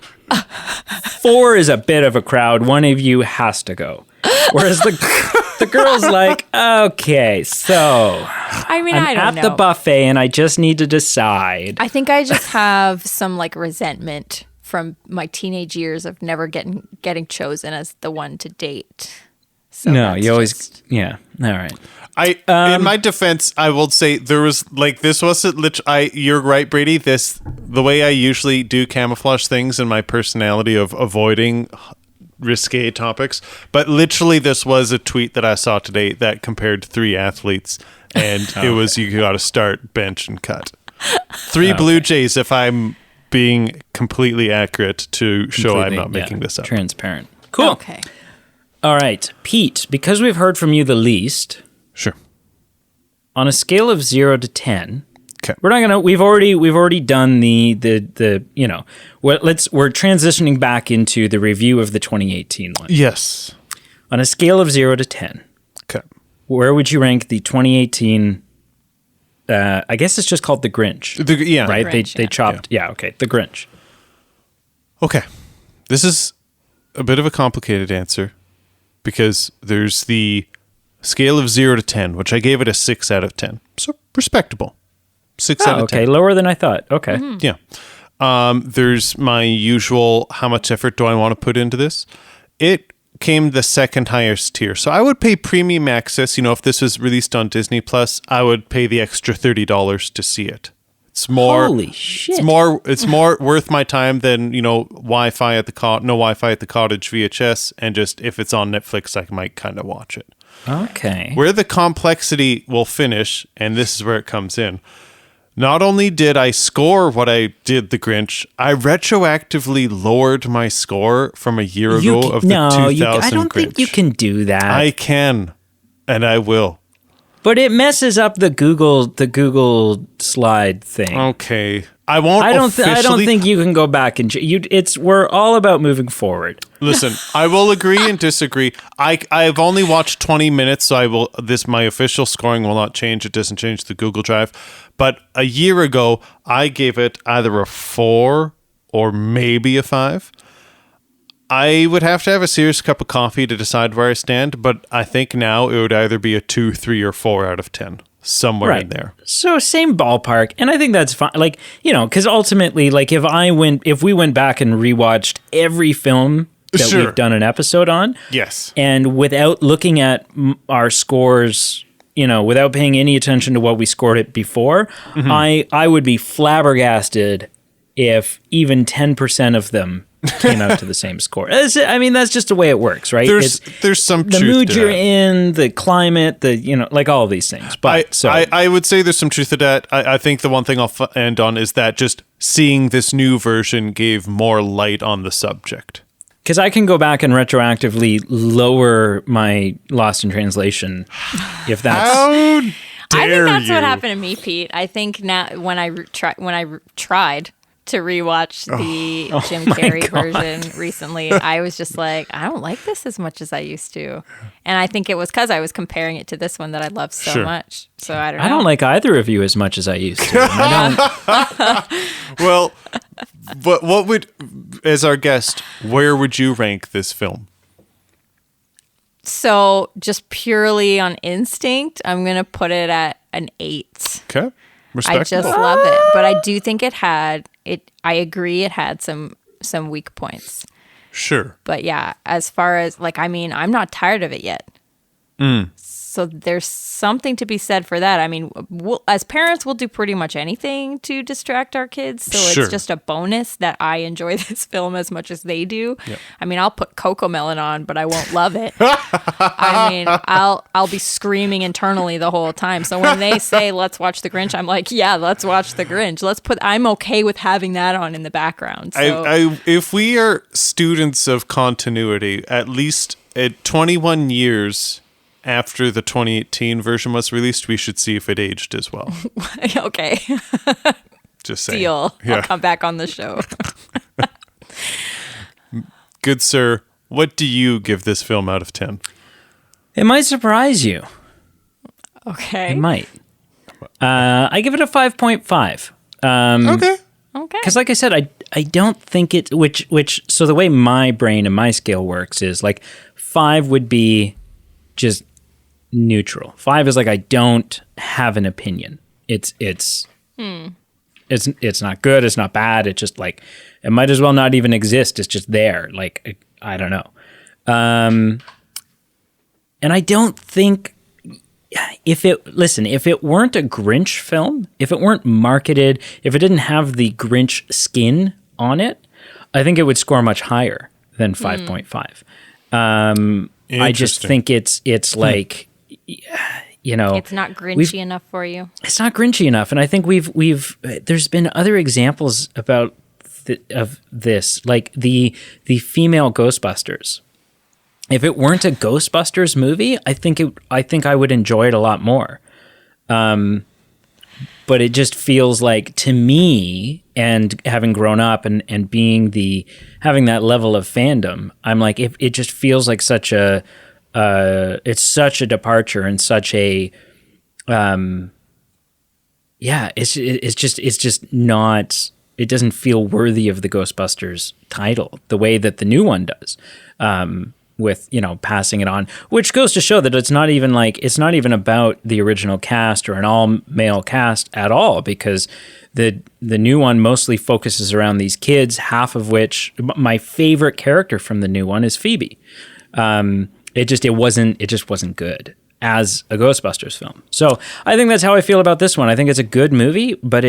4 is a bit of a crowd. One of you has to go. Whereas The girl's like, okay, so I mean, I'm I don't at know. the buffet and I just need to decide. I think I just have some like resentment from my teenage years of never getting chosen as the one to date. So No, that's you always, just- yeah, all right. In my defense, I will say there was like this wasn't you're right, Brady. The way I usually do camouflage things in my personality of avoiding risque topics, but literally this was a tweet that I saw today that compared 3 athletes, and it was you got to start, bench, and cut. 3 Blue Jays, if I'm being completely accurate to show I'm not making this up. Transparent. Cool. Okay. All right, Pete, because we've heard from you the least, Sure. on a scale of 0 to 10, Okay. we're not gonna. We've already done the you know. We're transitioning back into the review of the 2018 one. Yes. On a scale of 0 to 10, Okay. where would you rank the 2018? I guess it's just called the Grinch, Yeah. right? Grinch, They yeah. chopped. Yeah. Okay. The Grinch. Okay. This is a bit of a complicated answer because there's the scale of 0 to 10, which I gave it a 6 out of 10. So respectable. 6 out of 10. Okay. Lower than I thought. Okay. Yeah. There's my usual, how much effort do I want to put into this? It came the second highest tier. So I would pay premium access. You know, if this was released on Disney Plus, I would pay the extra $30 to see it. It's more. Holy shit. It's more worth my time than, you know, Wi-Fi at the no Wi-Fi at the cottage VHS, and just if it's on Netflix, I might kind of watch it. Okay. Where the complexity will finish, and this is where it comes in. Not only did I score what I did the Grinch, I retroactively lowered my score from a year ago of the 2000 I don't Grinch. think you can do that. I can, and I will. But it messes up the Google slide thing. Okay. I won't I don't officially... think you can go back and we're all about moving forward. Listen, I will agree and disagree. I've only watched 20 minutes, so my official scoring will not change. It doesn't change the Google Drive. But a year ago, I gave it either a 4 or maybe a 5. I would have to have a serious cup of coffee to decide where I stand, but I think now it would either be a 2, 3, or 4 out of 10. Somewhere in there. So same ballpark, and I think that's fine. Like, you know, because ultimately, like if we went back and rewatched every film that Sure. we've done an episode on, Yes. and without looking at our scores, you know, without paying any attention to what we scored it before, I would be flabbergasted if even 10% of them came out to the same score. I mean, that's just the way it works, right? There's some The truth mood to you're that. in, the climate, like all of these things. But I would say there's some truth to that. I think the one thing I'll end on is that just seeing this new version gave more light on the subject. because I can go back and retroactively lower my Lost in Translation if that's How I think dare that's you? what happened to me, Pete. I think now when I tried to rewatch the Jim Carrey version recently, I was just like, I don't like this as much as I used to. And I think it was because I was comparing it to this one that I love so Sure. much. So I don't know. I don't like either of you as much as I used to. And I don't, Well, what would, as our guest, where would you rank this film? So just purely on instinct, I'm going to put it at an 8. Okay. I Respectable. just love it. But I do think I agree it had some weak points. Sure. But yeah, as far as I'm not tired of it yet. So there's something to be said for that. I mean, as parents, we'll do pretty much anything to distract our kids. So Sure. it's just a bonus that I enjoy this film as much as they do. Yep. I mean, I'll put Coco Melon on, but I won't love it. I mean, I'll be screaming internally the whole time. So when they say, let's watch The Grinch, I'm like, yeah, let's watch The Grinch. I'm okay with having that on in the background. So If we are students of continuity, at least at 21 years after the 2018 version was released, we should see if it aged as well. okay, Just saying. deal. Yeah. I'll come back on the show. Good sir, what do you give this film out of 10? it might surprise you. Okay. It might. I give it a 5.5. Okay. Okay. Because, like I said, I don't think it. So the way my brain and my scale works is like 5 would be just neutral. 5 is like I don't have an opinion. It's not good. It's not bad. It's just like it might as well not even exist. It's just there. Like I don't know. And I don't think if it weren't a Grinch film, if it weren't marketed, if it didn't have the Grinch skin on it, I think it would score much higher than 5.5. I just think it's like, it's not Grinchy enough for you. It's not Grinchy enough, and I think there's been other examples of this, like the female Ghostbusters. If it weren't a Ghostbusters movie, I think I would enjoy it a lot more. But it just feels like, to me, and having grown up and having that level of fandom, I'm like, it just feels like such a it's such a departure and such a it's just not, it doesn't feel worthy of the Ghostbusters title the way that the new one does. With passing it on, which goes to show that it's not even about the original cast or an all male cast at all, because the new one mostly focuses around these kids, half of which my favorite character from the new one is Phoebe. It just wasn't good as a Ghostbusters film. So I think that's how I feel about this one. I think it's a good movie, but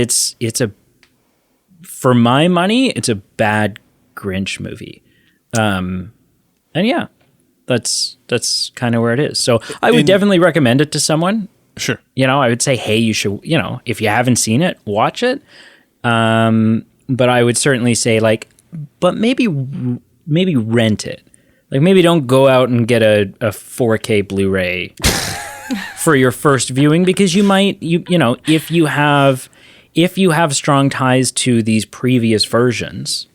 for my money, it's a bad Grinch movie. And yeah, that's kind of where it is. So I would definitely recommend it to someone. Sure. I would say, hey, you should, if you haven't seen it, watch it. But I would certainly say, like, but maybe rent it. Like, maybe don't go out and get a 4K Blu-ray for your first viewing, because you might, if you have strong ties to these previous versions,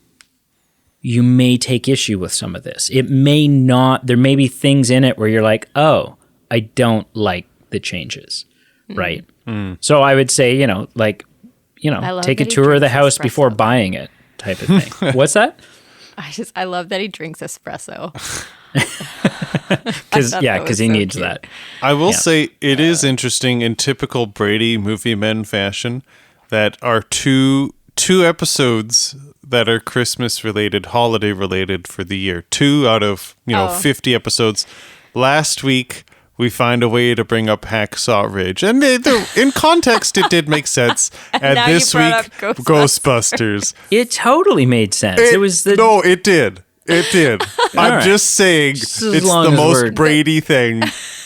you may take issue with some of this. It may not, there may be things in it where you're like, oh, I don't like the changes, right? So I would say, take a tour of the house before buying it, type of thing. What's that? I love that he drinks espresso. Because he needs that. I will say it is interesting in typical Brady movie men fashion that our two episodes that are Christmas related, holiday related for the year. 2 out of 50 episodes. Last week we find a way to bring up Hacksaw Ridge, and in context it did make sense. And this week, Ghostbusters. It totally made sense. No, it did. It did. I'm just saying, it's the most Brady thing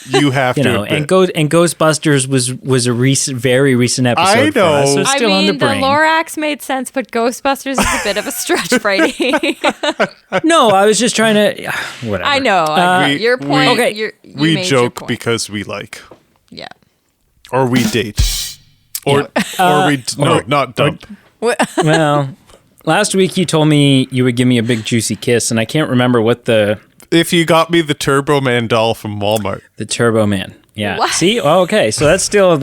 you have to admit. And Ghostbusters was a very recent episode. I know. For us, so it's still on the brain. The Lorax made sense, but Ghostbusters is a bit of a stretch, Brady. No, I was just trying to. Whatever. I know. Your point. We joke because we like. Yeah. Or we date. Or not dump. Well. Last week you told me you would give me a big juicy kiss, and I can't remember what if you got me the Turbo Man doll from Walmart. The Turbo Man. Yeah. What? See? Oh, okay. So that's still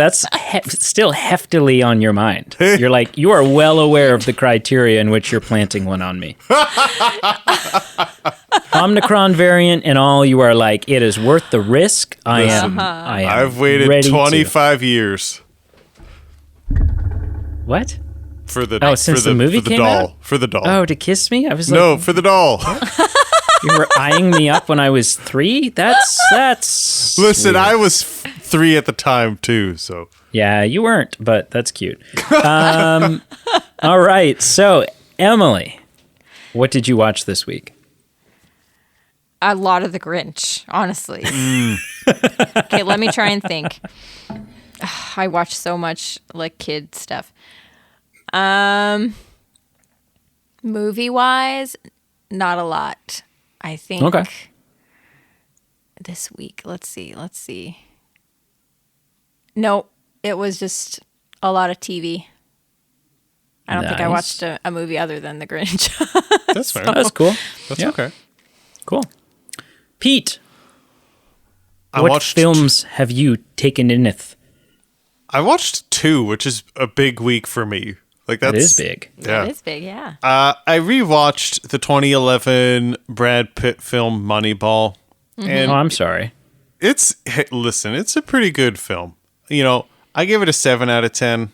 heftily on your mind. You're like, you are well aware of the criteria in which you're planting one on me. Omicron variant and all, you are like, it is worth the risk. I've waited 25 years. What? For the since the movie came doll. out? For the doll. Oh, to kiss me? I was like, no, for the doll. You were eyeing me up when I was 3? That's Listen, weird. I was 3 at the time too, so. Yeah, you weren't, but that's cute. All right, so Emily, what did you watch this week? A lot of The Grinch, honestly. Okay, let me try and think. I watch so much like kid stuff. Movie-wise, not a lot. I think. Okay. This week, let's see. No, it was just a lot of TV. I don't think I watched a movie other than The Grinch. That's fair. That's cool. That's okay. Cool. Pete, what films have you taken in it? I watched 2, which is a big week for me. Like that is big. Yeah. That is big, yeah. I rewatched the 2011 Brad Pitt film Moneyball. Mm-hmm. And I'm sorry. Listen, it's a pretty good film. You know, I give it a 7 out of 10.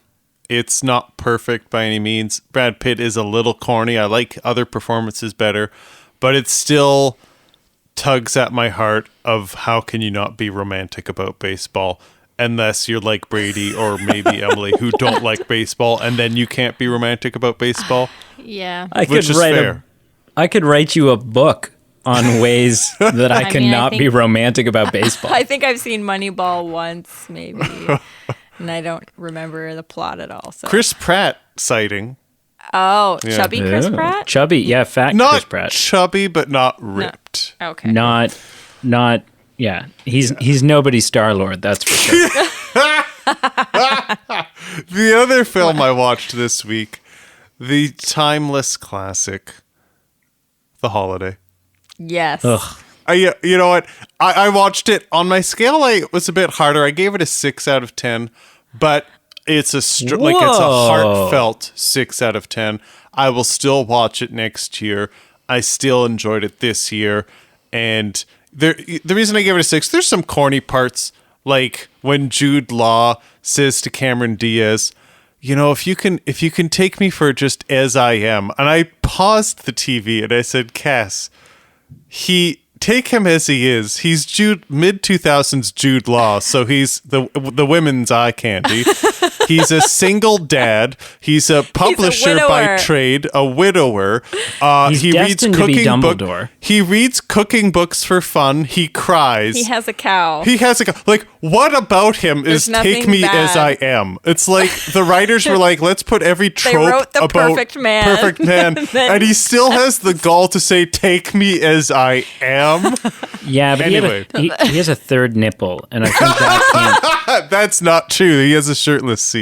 It's not perfect by any means. Brad Pitt is a little corny. I like other performances better, but it still tugs at my heart of how can you not be romantic about baseball unless you're like Brady or maybe Emily who don't like baseball, and then you can't be romantic about baseball. Yeah. Which is fair. I could write you a book on ways that I cannot be romantic about baseball. I think I've seen Moneyball once, maybe, and I don't remember the plot at all. So. Chris Pratt sighting. Oh, chubby Chris Pratt? Chubby, yeah, fat Not Chris Pratt. chubby, but not ripped. No. Okay. Not, yeah. He's nobody's Star-Lord, that's for sure. The other film I watched this week, the timeless classic, The Holiday. Yes. Ugh. You know what? I watched it on my scale. It was a bit harder. I gave it a 6 out of 10, but it's it's a heartfelt 6 out of 10. I will still watch it next year. I still enjoyed it this year, and the reason I gave it a 6, there's some corny parts, like when Jude Law says to Cameron Diaz, you know, if you can take me for just as I am, and I paused the TV and I said, Cass, take him as he is. He's mid-2000s Jude Law, so he's the women's eye candy. He's a single dad. He's a publisher by trade, a widower. He reads cooking books. He reads cooking books for fun. He cries. He has a cow. Like, what about him is take me as I am? It's like the writers were like, let's put every trope about perfect man, and he still has the gall to say, take me as I am. Yeah, but anyway. he has a third nipple, and I think that can't. That's not true. He has a shirtless scene.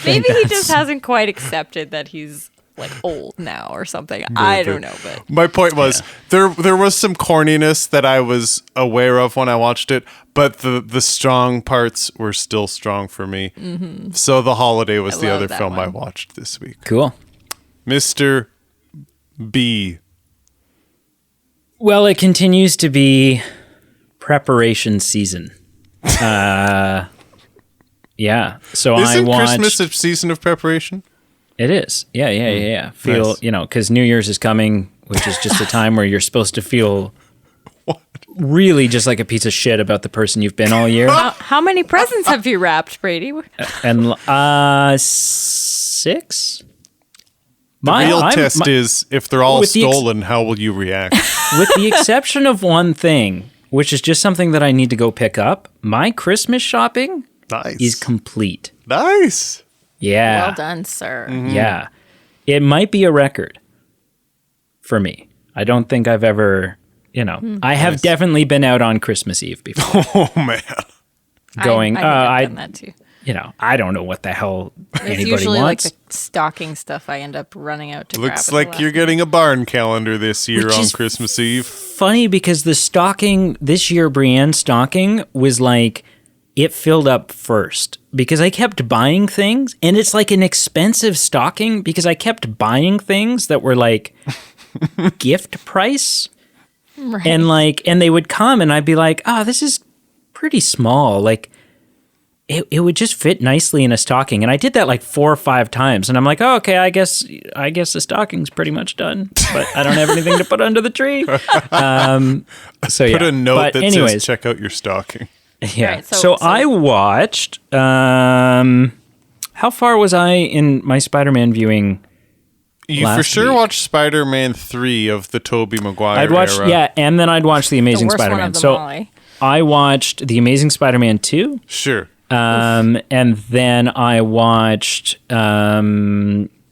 Maybe he just hasn't quite accepted that he's like old now or something. I don't know, but my point was there was some corniness that I was aware of when I watched it, but the strong parts were still strong for me. Mm-hmm. So The Holiday was the other film I watched this week. Cool. Mr. B. Well, it continues to be preparation season. Yeah. So Isn't Christmas a season of preparation? It is. Yeah. Feel, nice. Because New Year's is coming, which is just a time where you're supposed to feel really just like a piece of shit about the person you've been all year. How many presents have you wrapped, Brady? And 6. The real test is, if they're all stolen, how will you react? With the exception of one thing, which is just something that I need to go pick up, my Christmas shopping is complete. Nice. Yeah. Well done, sir. Mm-hmm. Yeah. It might be a record for me. I don't think I've ever, I have definitely been out on Christmas Eve before. Oh, man. Going, I've done that too. I don't know what the hell anybody it's usually wants. like the stocking stuff I end up running out to Looks grab. like you're getting a barn calendar this year on Christmas Eve. Funny because the stocking, this year, Brienne's stocking was like, it filled up first because I kept buying things, and it's like an expensive stocking because I kept buying things that were like gift price. Right. And they would come and I'd be like, oh, this is pretty small. Like, it would just fit nicely in a stocking. And I did that like 4 or 5 times. And I'm like, oh, okay, I guess the stocking's pretty much done. But I don't have anything to put under the tree. Put a note that says, check out your stocking. Yeah. Right, so I watched, how far was I in my Spider-Man viewing? You for sure watched Spider-Man 3 of the Tobey Maguire I'd watch, era. Yeah, and then I'd watch The Amazing Spider-Man. I watched The Amazing Spider-Man 2. Sure. And then I watched, I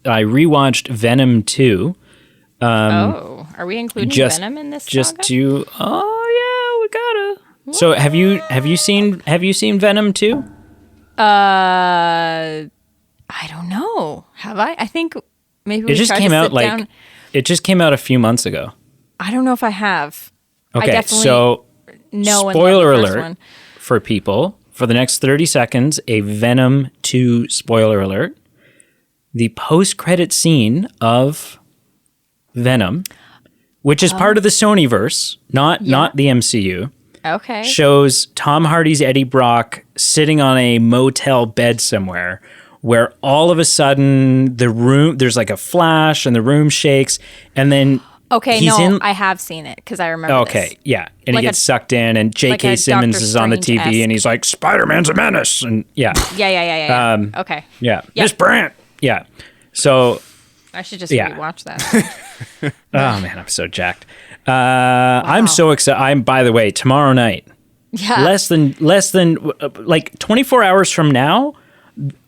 rewatched Venom 2. Are we including Venom in this saga? We gotta. So have you seen Venom 2? I don't know. Have I? I think maybe it just came out down. It just came out a few months ago. I don't know if I have. Okay, so spoiler alert for people. For the next 30 seconds, a Venom 2 spoiler alert. The post-credit scene of Venom, which is part of the Sonyverse, not the MCU. Okay. shows Tom Hardy's Eddie Brock sitting on a motel bed somewhere, where all of a sudden there's like a flash and the room shakes, and then Okay, I have seen it because I remember. Okay, this. yeah, and Like he gets a- sucked in, and J.K. like a Simmons Doctor is on the TV, Strange-esque. and he's like, "Spider-Man's a menace," and yeah, Yeah. Okay. yeah, Yeah. Miss Brandt, yeah. So, I should just Yeah. rewatch that. oh man, I'm so jacked. I'm so excited. By the way, tomorrow night, Yeah. less than like 24 hours from now,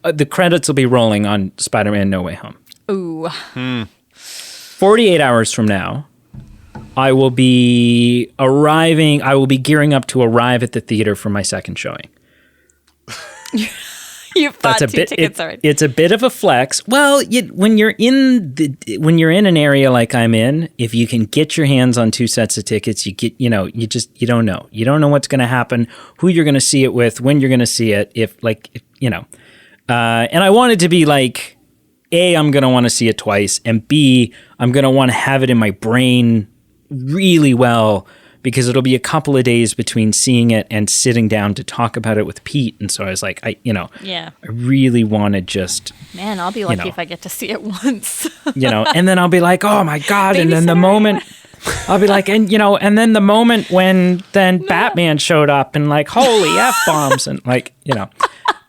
the credits will be rolling on Spider-Man: No Way Home. Ooh. 48 hours from now, I will be gearing up to arrive at the theater for my second showing. You've bought 2 tickets already. It's a bit of a flex. Well, when you're in an area like I'm in, if you can get your hands on 2 sets of tickets, you don't know. You don't know what's going to happen, who you're going to see it with, when you're going to see it. And I wanted to be like, A, I'm going to want to see it twice, and B, I'm going to want to have it in my brain really well, because it'll be a couple of days between seeing it and sitting down to talk about it with Pete. And so I was like, I really want to just, Man, I'll be lucky if I get to see it once. and then I'll be like, oh my God. And then the Babysitter. moment I'll be like, and then the moment when Batman showed up and like, holy F-bombs and like,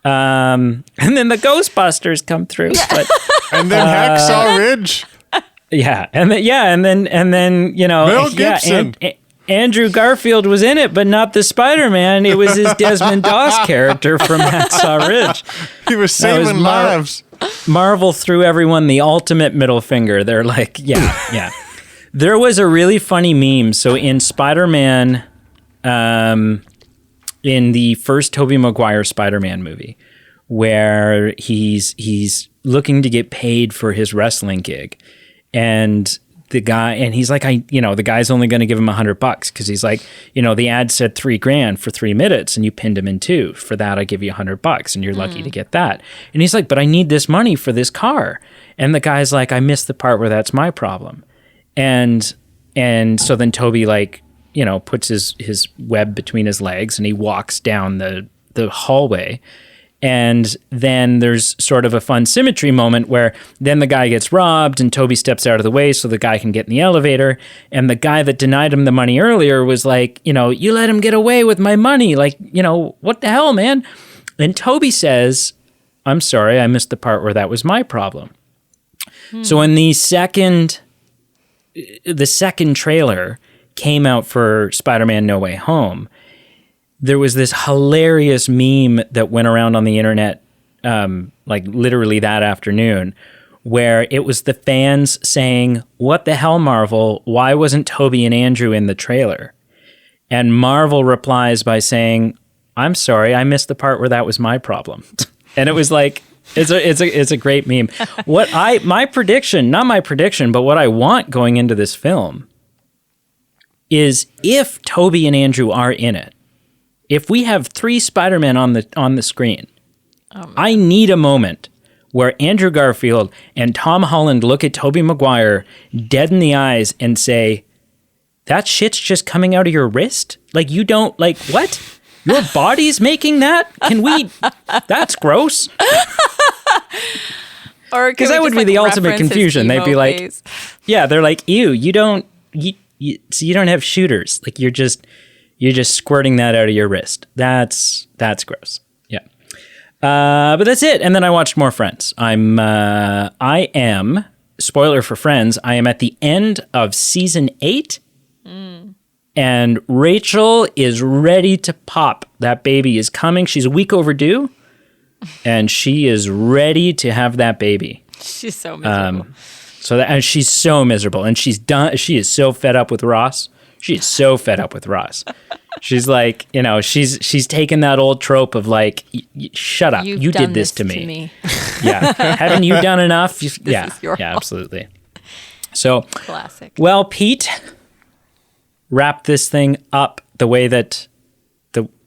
and then the Ghostbusters come through. But And then Hacksaw Ridge. yeah. And then Mel Gibson. Andrew Garfield was in it, but not the Spider-Man. It was his Desmond Doss character from Hacksaw Ridge. He was saving lives. Marvel threw everyone the ultimate middle finger. They're like, yeah. There was a really funny meme. So in Spider-Man, in the first Tobey Maguire Spider-Man movie, where he's looking to get paid for his wrestling gig, and he's like, the guy's only going to give him $100 because he's like, the ad said $3,000 for 3 minutes and you pinned him in 2. For that, I give you $100 and you're lucky to get that. And he's like, but I need this money for this car. And the guy's like, I missed the part where that's my problem. And so then Toby puts his web between his legs and he walks down the hallway. And then there's sort of a fun symmetry moment where then the guy gets robbed and Toby steps out of the way so the guy can get in the elevator. And the guy that denied him the money earlier was like, you let him get away with my money. Like, what the hell, man? And Toby says, I'm sorry, I missed the part where that was my problem. So when the second trailer came out for Spider-Man: No Way Home, there was this hilarious meme that went around on the internet, literally that afternoon, where it was the fans saying, "What the hell, Marvel? Why wasn't Toby and Andrew in the trailer?" And Marvel replies by saying, "I'm sorry, I missed the part where that was my problem." And it was like, it's a great meme. What not my prediction, but what I want going into this film is if Toby and Andrew are in it. If we have 3 Spider-Men on the screen, I need a moment where Andrew Garfield and Tom Holland look at Tobey Maguire dead in the eyes and say, that shit's just coming out of your wrist? Like, you don't, like, what? Your body's making that? That's gross. Because that would be the ultimate confusion. They'd be like, yeah, they're like, ew, you don't have shooters. Like, you're just squirting that out of your wrist. That's gross. Yeah. But that's it. And then I watched more Friends. I am, spoiler for Friends, I am at the end of season 8. And Rachel is ready to pop. That baby is coming. She's a week overdue. And she is ready to have that baby. She's so miserable. And she's so miserable. And she's done. She is so fed up with Ross. She is so fed up with Ross. She's like, she's taken that old trope of like, shut up. You did this to me. Yeah. Haven't you done enough? Yeah, absolutely. So, classic. Well, Pete, wrap this thing up the way that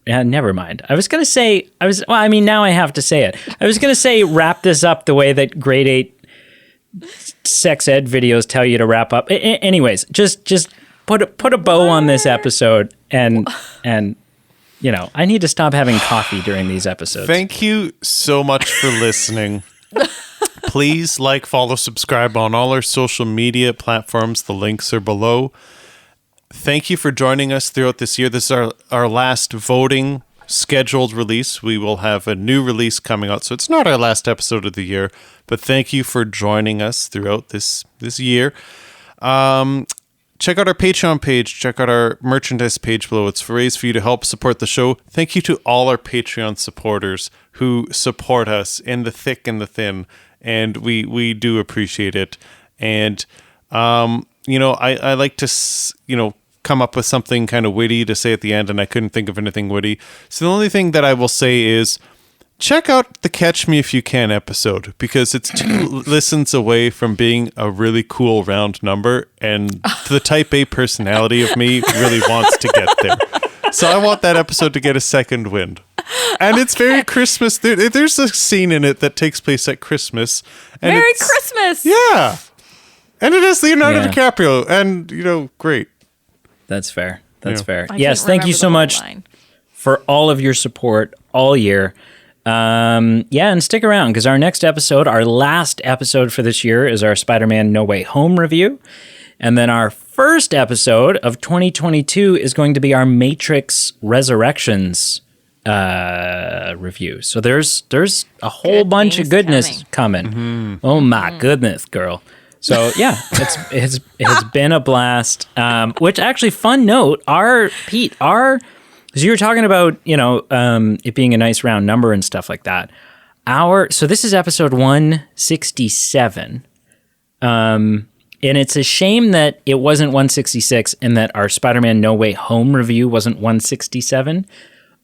never mind. I was going to say, now I have to say it. I was going to say, wrap this up the way that grade 8 sex ed videos tell you to wrap up. Anyways, just put a bow on this episode, and I need to stop having coffee during these episodes. Thank you so much for listening. Please like, follow, subscribe on all our social media platforms. The links are below. Thank you for joining us throughout this year. This is our last voting scheduled release. We will have a new release coming out, so it's not our last episode of the year, but thank you for joining us throughout this year. Check out our Patreon page. Check out our merchandise page below. It's ways for you to help support the show. Thank you to all our Patreon supporters who support us in the thick and the thin, and we do appreciate it. And I like to come up with something kind of witty to say at the end, and I couldn't think of anything witty. So the only thing that I will say is check out the Catch Me If You Can episode, because it's 2 listens away from being a really cool round number, and the type A personality of me really wants to get there. So I want that episode to get a second wind. And it's very Christmas. There's a scene in it that takes place at Christmas. And Merry Christmas! Yeah. And it is Leonardo DiCaprio, and, great. That's fair. That's fair. I Yes, can't thank you remember so the much whole line. for all of your support all year. And stick around, because our last episode for this year is our Spider-Man No Way Home review. And then our first episode of 2022 is going to be our Matrix Resurrections review. So there's a whole bunch of goodness coming. Mm-hmm. Oh my goodness, girl. So yeah, it's been a blast. Which actually, fun note, Pete, because you were talking about it being a nice round number and stuff like that. So this is episode 167, and it's a shame that it wasn't 166 and that our Spider-Man No Way Home review wasn't 167.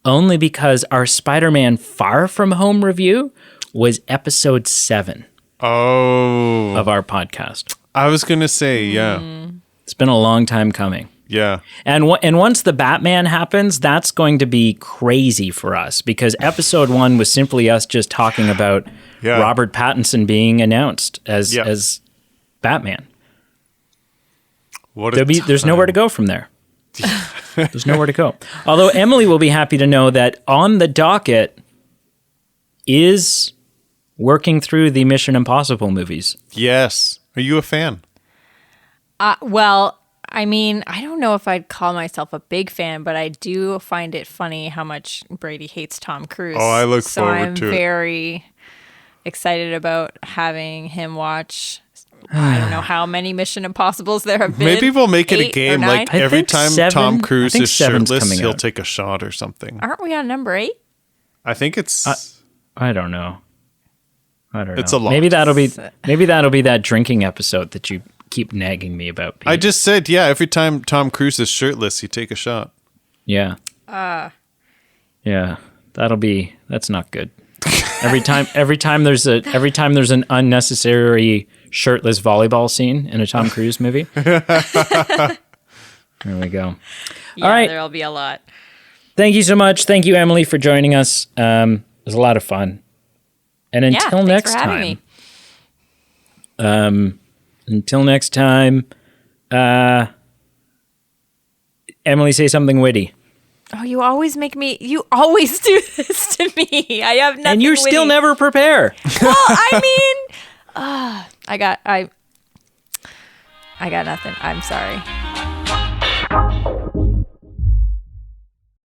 Only because our Spider-Man Far From Home review was episode 7. Of our podcast. I was going to say, yeah. It's been a long time coming. Yeah. And once the Batman happens, that's going to be crazy for us, because episode 1 was simply us just talking about Robert Pattinson being announced as Batman. There's nowhere to go from there. There's nowhere to go. Although Emily will be happy to know that on the docket is working through the Mission Impossible movies. Yes. Are you a fan? Well, I mean, I don't know if I'd call myself a big fan, but I do find it funny how much Brady hates Tom Cruise. Oh, I look forward to it. So I'm very excited about having him watch. I don't know how many Mission Impossibles there have been. Maybe we'll make it a game. Like every time Tom Cruise is shirtless, he'll out. take a shot or something. Aren't we on number 8? I think it's... I don't know. It's a lot. Maybe that'll be that drinking episode that you keep nagging me about, Pete. I just said, every time Tom Cruise is shirtless, you take a shot. Yeah. Yeah. That's not good. Every time there's an unnecessary shirtless volleyball scene in a Tom Cruise movie. There we go. Yeah, all right. There'll be a lot. Thank you so much. Thank you, Emily, for joining us. It was a lot of fun. And until next time. Until next time, Emily, say something witty. Oh, you always do this to me. I have nothing. And you still never prepare. Well, I mean, I got nothing. I'm sorry.